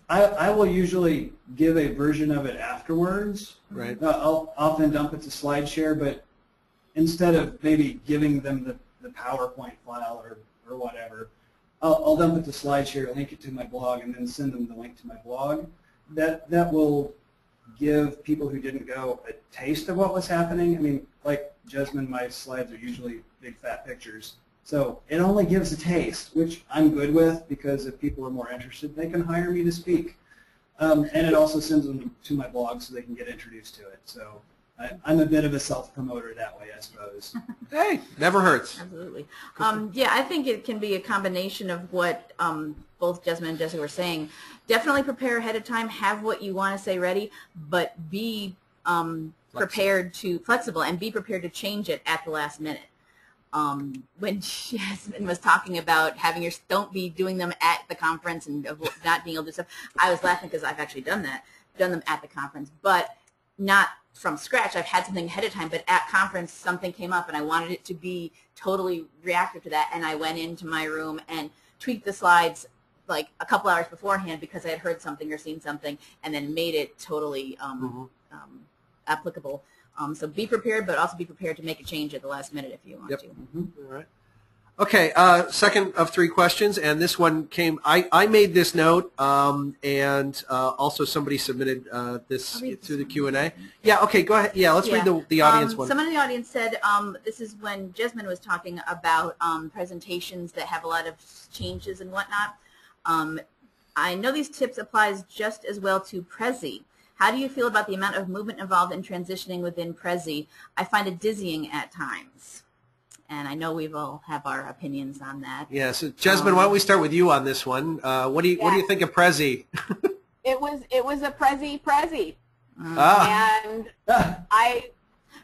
I will usually give a version of it afterwards. Right. I'll often dump it to SlideShare, but instead of maybe giving them the PowerPoint file or whatever, I'll dump it to SlideShare, link it to my blog, and then send them the link to my blog. That will give people who didn't go a taste of what was happening. I mean, like Jezmynne, my slides are usually big fat pictures. So it only gives a taste, which I'm good with, because if people are more interested, they can hire me to speak. And it also sends them to my blog so they can get introduced to it. So I'm a bit of a self-promoter that way, I suppose. Hey, never hurts. Absolutely. Yeah, I think it can be a combination of what both Jezmynne and Jessica were saying. Definitely prepare ahead of time, have what you want to say ready, but be prepared to, flexible, and be prepared to change it at the last minute. When Jezmynne was talking about having your, don't be doing them at the conference and not being able to do stuff, I was laughing because I've actually done that, done them at the conference, but not from scratch. I've had something ahead of time, but at conference something came up and I wanted it to be totally reactive to that, and I went into my room and tweaked the slides like a couple hours beforehand because I had heard something or seen something, and then made it totally applicable. So be prepared, but also be prepared to make a change at the last minute if you want to. All right. Okay, second of three questions, and this one came, I made this note, and also somebody submitted this through the Q&A. Yeah, okay, go ahead. Yeah, let's read the audience one. Someone in the audience said, this is when Jezmynne was talking about presentations that have a lot of changes and whatnot. I know these tips applies just as well to Prezi. How do you feel about the amount of movement involved in transitioning within Prezi? I find it dizzying at times. And I know we all have our opinions on that. Yeah, so Jezmynne, why don't we start with you on this one? What do you think of Prezi? It was a Prezi. And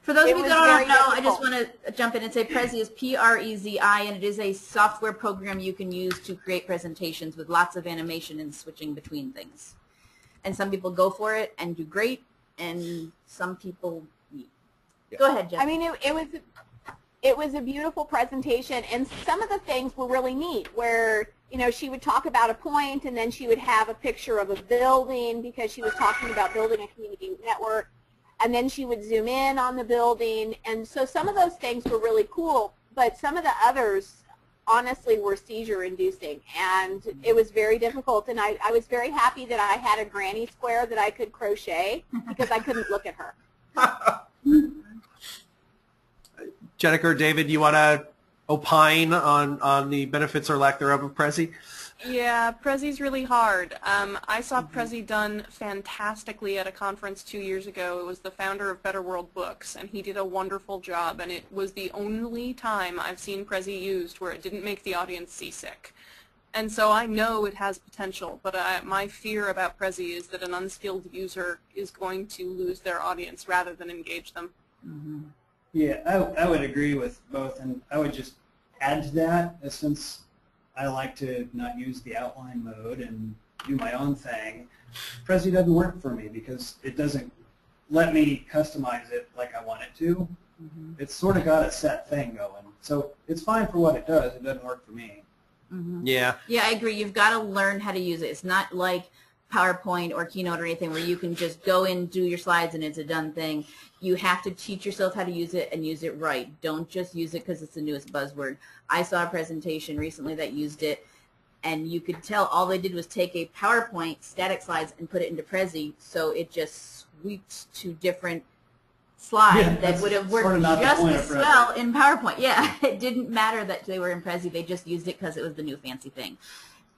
for those of you that don't know, I just want to jump in and say Prezi is P-R-E-Z-I, and it is a software program you can use to create presentations with lots of animation and switching between things. And some people go for it and do great, and some people go ahead, Jeff. I mean, it was a beautiful presentation, and some of the things were really neat, where, you know, she would talk about a point, and then she would have a picture of a building because she was talking about building a community network, and then she would zoom in on the building, and so some of those things were really cool, but some of the others honestly were seizure-inducing, and it was very difficult, and I was very happy that I had a granny square that I could crochet because I couldn't look at her. Jenica or David, you want to opine on the benefits or lack thereof of Prezi? Yeah, Prezi's really hard. I saw Prezi done fantastically at a conference 2 years ago. It was the founder of Better World Books, and he did a wonderful job, and it was the only time I've seen Prezi used where it didn't make the audience seasick. And so I know it has potential, but my fear about Prezi is that an unskilled user is going to lose their audience rather than engage them. Yeah, I would agree with both, and I would just add to that, since I like to not use the outline mode and do my own thing, Prezi doesn't work for me because it doesn't let me customize it like I want it to. It's sort of got a set thing going. So it's fine for what it does. It doesn't work for me. Yeah. Yeah, I agree. You've got to learn how to use it. It's not like PowerPoint or Keynote or anything where you can just go in, do your slides, and it's a done thing. You have to teach yourself how to use it and use it right. Don't just use it because it's the newest buzzword. I saw a presentation recently that used it, and you could tell all they did was take a PowerPoint, static slides, and put it into Prezi, so it just sweeps to different slides that would have worked just as well in PowerPoint. Yeah, it didn't matter that they were in Prezi. They just used it because it was the new fancy thing.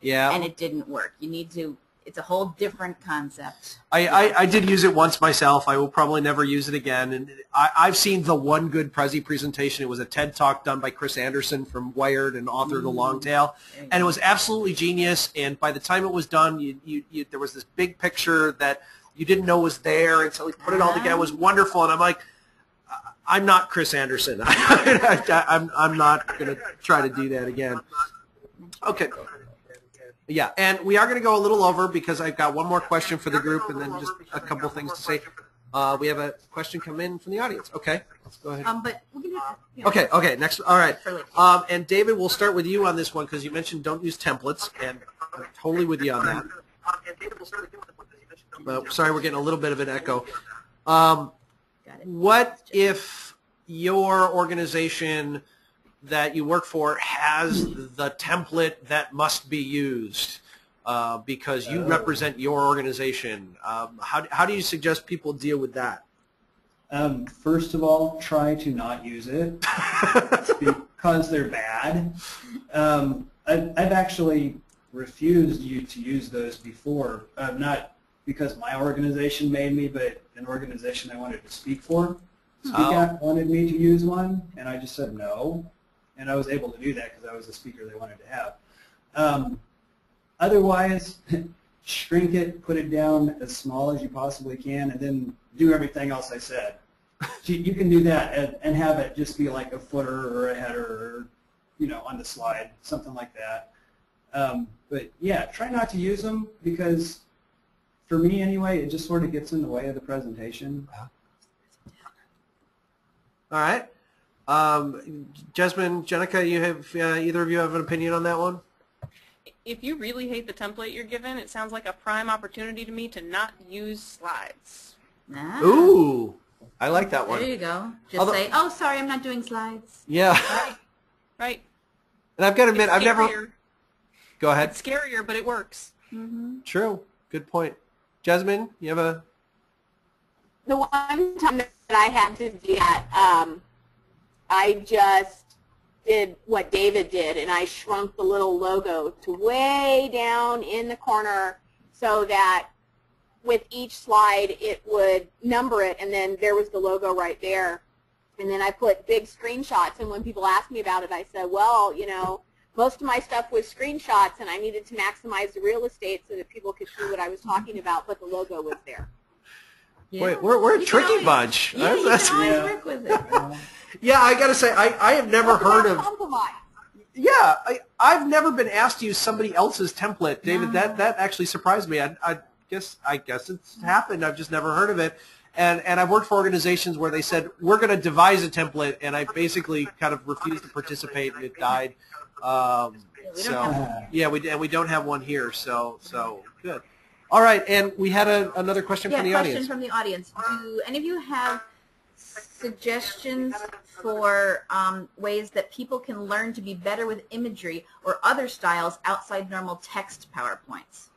Yeah. And it didn't work. You need to... It's a whole different concept. I did use it once myself. I will probably never use it again. And I've seen the one good Prezi presentation. It was a TED Talk done by Chris Anderson from Wired and author of The Long Tail. And it was absolutely genius. And by the time it was done, there was this big picture that you didn't know was there. And so he put it all together. It was wonderful. And I'm like, I'm not Chris Anderson. I'm not going to try to do that again. Okay. Yeah, and we are going to go a little over because I've got one more question for the group and then just a couple things to say. We have a question come in from the audience. Okay, let's go ahead. But we can do that. Okay, next. All right. And David, we'll start with you on this one because you mentioned don't use templates, and I'm totally with you on that. Sorry, we're getting a little bit of an echo. What if your organization that you work for has the template that must be used? because you represent your organization. How do you suggest people deal with that? First of all, try to not use it because they're bad. I've actually refused to use those before, not because my organization made me, but an organization I wanted to speak for. Speak Out wanted me to use one, and I just said no, and I was able to do that because I was the speaker they wanted to have. Otherwise, shrink it, put it down as small as you possibly can, and then do everything else I said. You can do that and have it just be like a footer or a header or, you know, on the slide, something like that. But yeah, try not to use them because, for me anyway, it just sort of gets in the way of the presentation. All right. Jezmynne, Jenica, you have either of you have an opinion on that one? If you really hate the template you're given, it sounds like a prime opportunity to me to not use slides. Ah. Ooh, I like that one. There you go. Just say, oh, sorry, I'm not doing slides. Yeah. Right. Right. And I've got to admit, I've never... Go ahead. It's scarier, but it works. Mm-hmm. True. Good point. Jezmynne, you have a... The one time that I had to do that, I just did what David did, and I shrunk the little logo to way down in the corner so that with each slide it would number it, and then there was the logo right there. And then I put big screenshots, and when people asked me about it, I said, well, you know, most of my stuff was screenshots, and I needed to maximize the real estate so that people could see what I was talking about, but the logo was there. Yeah. Wait, we're a tricky bunch. Yeah, you can always work with it. Yeah, I got to say, I have never heard of... Compromise. Yeah, I've never been asked to use somebody else's template, David. No. That actually surprised me. I guess it's happened. I've just never heard of it. And I've worked for organizations where they said, we're going to devise a template, and I basically kind of refused to participate, and it died. We don't have one here, so good. All right, and we had another question from the audience. Question from the audience. Do any of you have suggestions for ways that people can learn to be better with imagery or other styles outside normal text PowerPoints?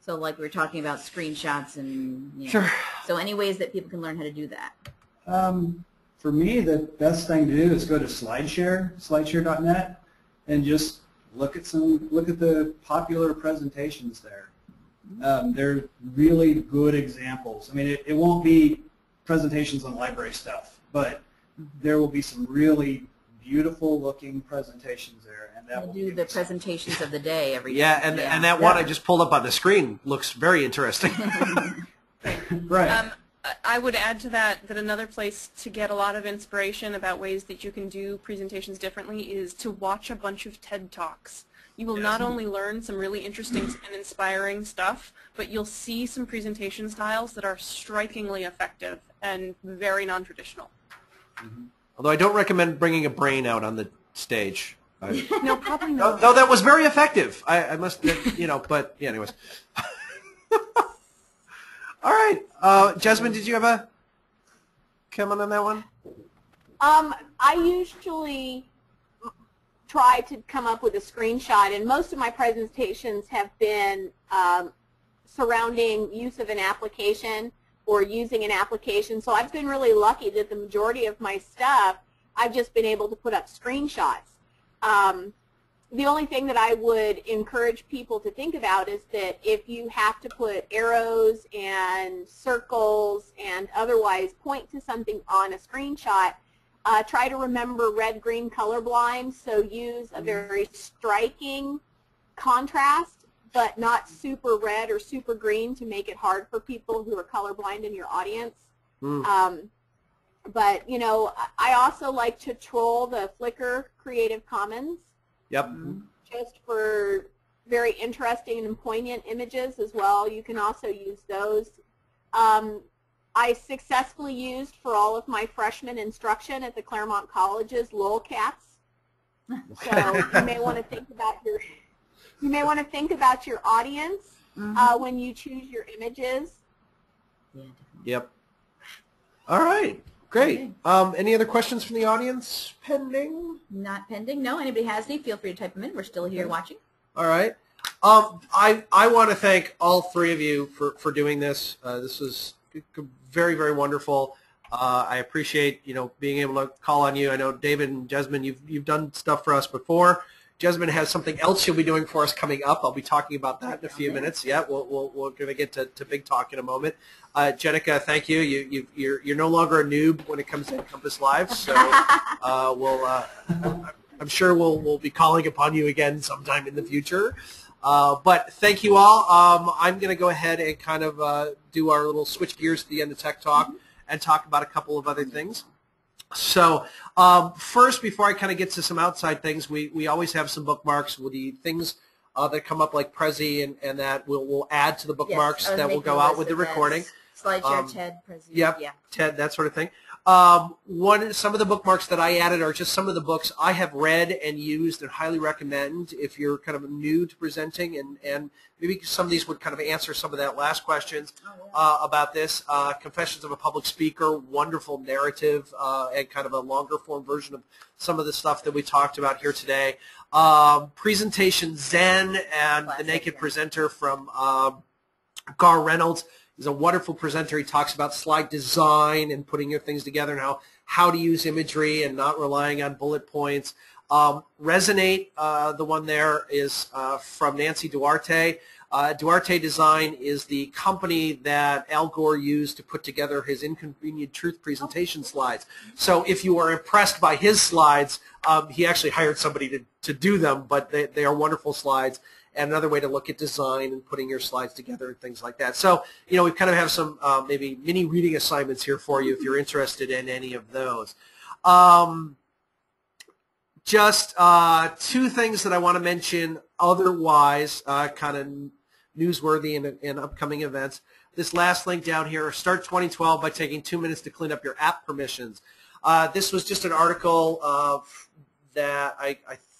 So like we were talking about screenshots and, you know, Sure. So any ways that people can learn how to do that? For me, the best thing to do is go to slideshare.net, and just look at the popular presentations there. They're really good examples. I mean, it won't be presentations on library stuff, but there will be some really beautiful looking presentations there, and that will do the presentations of the day every day. Yeah, and that one I just pulled up on the screen looks very interesting. Right. I would add to that another place to get a lot of inspiration about ways that you can do presentations differently is to watch a bunch of TED Talks. You will not only learn some really interesting and inspiring stuff, but you'll see some presentation styles that are strikingly effective and very non-traditional. Mm-hmm. Although I don't recommend bringing a brain out on the stage. No, probably not. Though that was very effective. I must, you know, but yeah, anyways. All right. Jezmynne, did you have a comment on that one? I usually try to come up with a screenshot, and most of my presentations have been surrounding use of an application or using an application. So I've been really lucky that the majority of my stuff, I've just been able to put up screenshots. The only thing that I would encourage people to think about is that if you have to put arrows and circles and otherwise point to something on a screenshot, try to remember red-green colorblind, so use a very striking contrast, but not super red or super green to make it hard for people who are colorblind in your audience. But, you know, I also like to troll the Flickr Creative Commons. Yep. Just for very interesting and poignant images as well. You can also use those. I successfully used for all of my freshman instruction at the Claremont Colleges lolcats. So you may want to think about your audience when you choose your images. Yep. All right. Great. Okay. Any other questions from the audience pending? Not pending. No. Anybody has any, feel free to type them in. We're still here watching. All right. I want to thank all three of you for doing this. This was very, very wonderful. I appreciate being able to call on you. I know David and Jezmynne, you've done stuff for us before. Jezmynne has something else she'll be doing for us coming up. I'll be talking about that in a few minutes. Yeah, we're going to get to big talk in a moment. Jenica, thank you. You're no longer a noob when it comes to NCompass Live, so I'm sure we'll be calling upon you again sometime in the future. But thank you all. I'm going to go ahead and kind of do our little switch gears at the end of Tech Talk and talk about a couple of other things. So first, before I kind of get to some outside things, we always have some bookmarks with the things that come up like Prezi and that we'll add to the bookmarks that will go out with the recording. SlideShare, TED, Prezi. Yep, yeah. TED, that sort of thing. Some of the bookmarks that I added are just some of the books I have read and used and highly recommend if you're kind of new to presenting, and maybe some of these would kind of answer some of that last questions about this. Confessions of a Public Speaker, wonderful narrative and kind of a longer form version of some of the stuff that we talked about here today. Presentation Zen and The Naked Presenter from Gar Reynolds. He's a wonderful presenter. He talks about slide design and putting your things together and how to use imagery and not relying on bullet points. Resonate, the one there is from Nancy Duarte. Duarte Design is the company that Al Gore used to put together his Inconvenient Truth presentation slides. So if you are impressed by his slides, he actually hired somebody to do them, but they are wonderful slides. And another way to look at design and putting your slides together and things like that. So, we kind of have some maybe mini reading assignments here for you if you're interested in any of those. Just two things that I want to mention otherwise, kind of newsworthy in upcoming events. This last link down here, start 2012 by taking 2 minutes to clean up your app permissions. This was just an article that I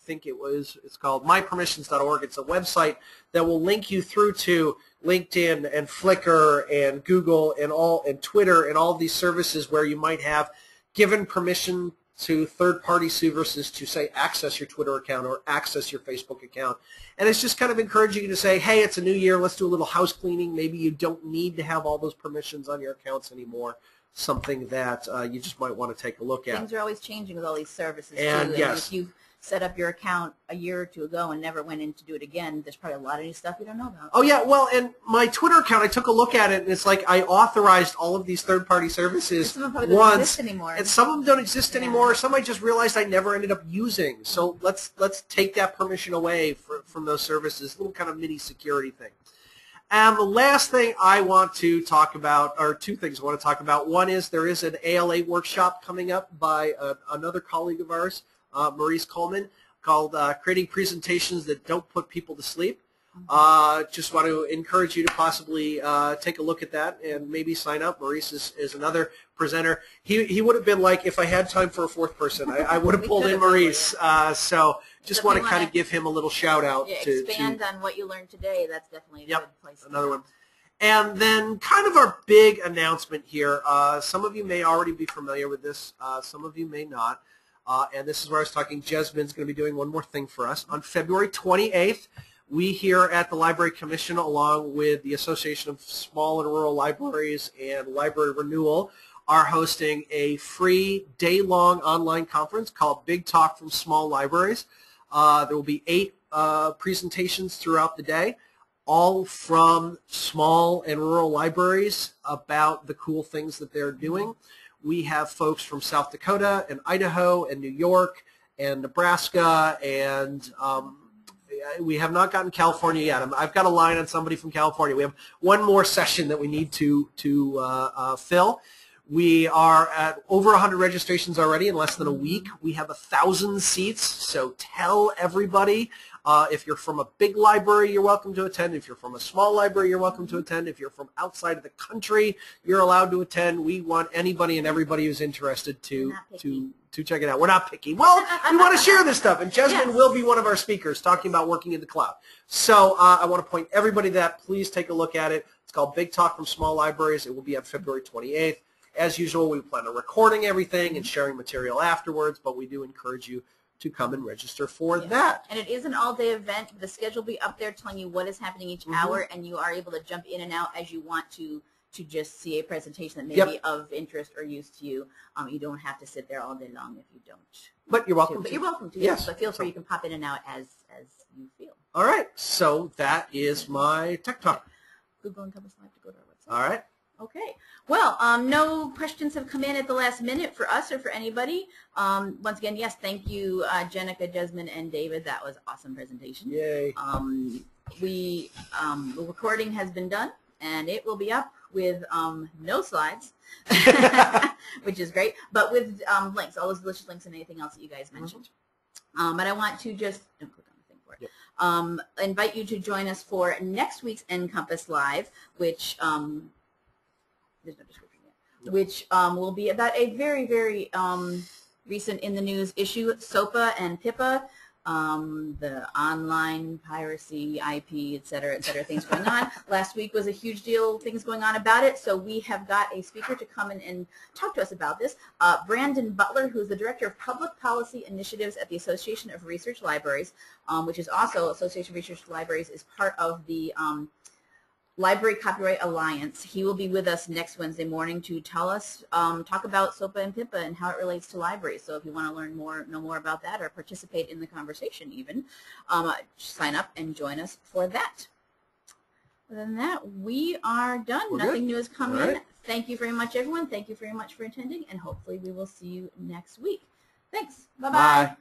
think it's called mypermissions.org. It's a website that will link you through to LinkedIn and Flickr and Google and Twitter and all of these services where you might have given permission to third-party services to, say, access your Twitter account or access your Facebook account. And it's just kind of encouraging you to say, hey, it's a new year, let's do a little house cleaning. Maybe you don't need to have all those permissions on your accounts anymore. Something that you just might want to take a look at. Things are always changing with all these services, and too. Yes. And if you set up your account a year or two ago and never went in to do it again, there's probably a lot of new stuff you don't know about. Oh, yeah. Well, and my Twitter account, I took a look at it, and it's like I authorized all of these third-party services some of them don't exist anymore. And some of them don't exist anymore. Some I just realized I never ended up using. So let's take that permission away from those services, a little kind of mini security thing. And the last thing I want to talk about, or two things I want to talk about. One is there is an ALA workshop coming up by another colleague of ours, Maurice Coleman, called Creating Presentations That Don't Put People to Sleep. Just want to encourage you to possibly take a look at that and maybe sign up. Maurice is another presenter. He would have been like, if I had time for a fourth person, I would have pulled in Maurice. So just want to kind of give him a little shout out. Yeah, expand on what you learned today. That's definitely a good place. Another one. And then kind of our big announcement here. Some of you may already be familiar with this. Some of you may not. And this is where I was talking. Jezmynne's going to be doing one more thing for us. On February 28th, we here at the Library Commission, along with the Association of Small and Rural Libraries and Library Renewal, are hosting a free day-long online conference called Big Talk from Small Libraries. There will be 8 presentations throughout the day, all from small and rural libraries about the cool things that they're doing. We have folks from South Dakota and Idaho and New York and Nebraska, and we have not gotten California yet. I've got a line on somebody from California. We have one more session that we need to fill. We are at over 100 registrations already in less than a week. We have 1,000 seats, so tell everybody. If you're from a big library, you're welcome to attend. If you're from a small library, you're welcome to attend. If you're from outside of the country, you're allowed to attend. We want anybody and everybody who's interested to check it out. We're not picky. Well, we want to share this stuff, and Jezmynne will be one of our speakers talking about working in the cloud. So I want to point everybody to that. Please take a look at it. It's called Big Talk from Small Libraries. It will be on February 28th. As usual, we plan on recording everything and sharing material afterwards, but we do encourage you to come and register for that. And it is an all-day event. The schedule will be up there telling you what is happening each hour, and you are able to jump in and out as you want to just see a presentation that may be of interest or use to you. You don't have to sit there all day long if you don't. But you're welcome to. But you're welcome to, yes. But feel free, you can pop in and out as you feel. All right, so that is my Tech Talk. Google NCompass Live to go to our website. All right. Okay. Well, no questions have come in at the last minute for us or for anybody. Once again, yes, thank you, Jenica, Jezmynne, and David. That was an awesome presentation. Yay. The recording has been done, and it will be up with no slides, which is great, but with links, all those delicious links and anything else that you guys mentioned. But I want to just click on the thing for it. Invite you to join us for next week's NCompass Live, which there's no description yet, which will be about a very, very recent in the news issue, SOPA and PIPA, the online piracy, IP, et cetera, things going on. Last week was a huge deal, things going on about it, so we have got a speaker to come in and talk to us about this. Brandon Butler, who's the Director of Public Policy Initiatives at the Association of Research Libraries, which is also, Association of Research Libraries is part of the Library Copyright Alliance. He will be with us next Wednesday morning to tell us, talk about SOPA and PIPA and how it relates to libraries. So if you want to learn more, know more about that, or participate in the conversation even, sign up and join us for that. Other than that, we are done. We're Nothing good. new has come All in. right. Thank you very much, everyone. Thank you very much for attending, and hopefully we will see you next week. Thanks. Bye-bye. Bye.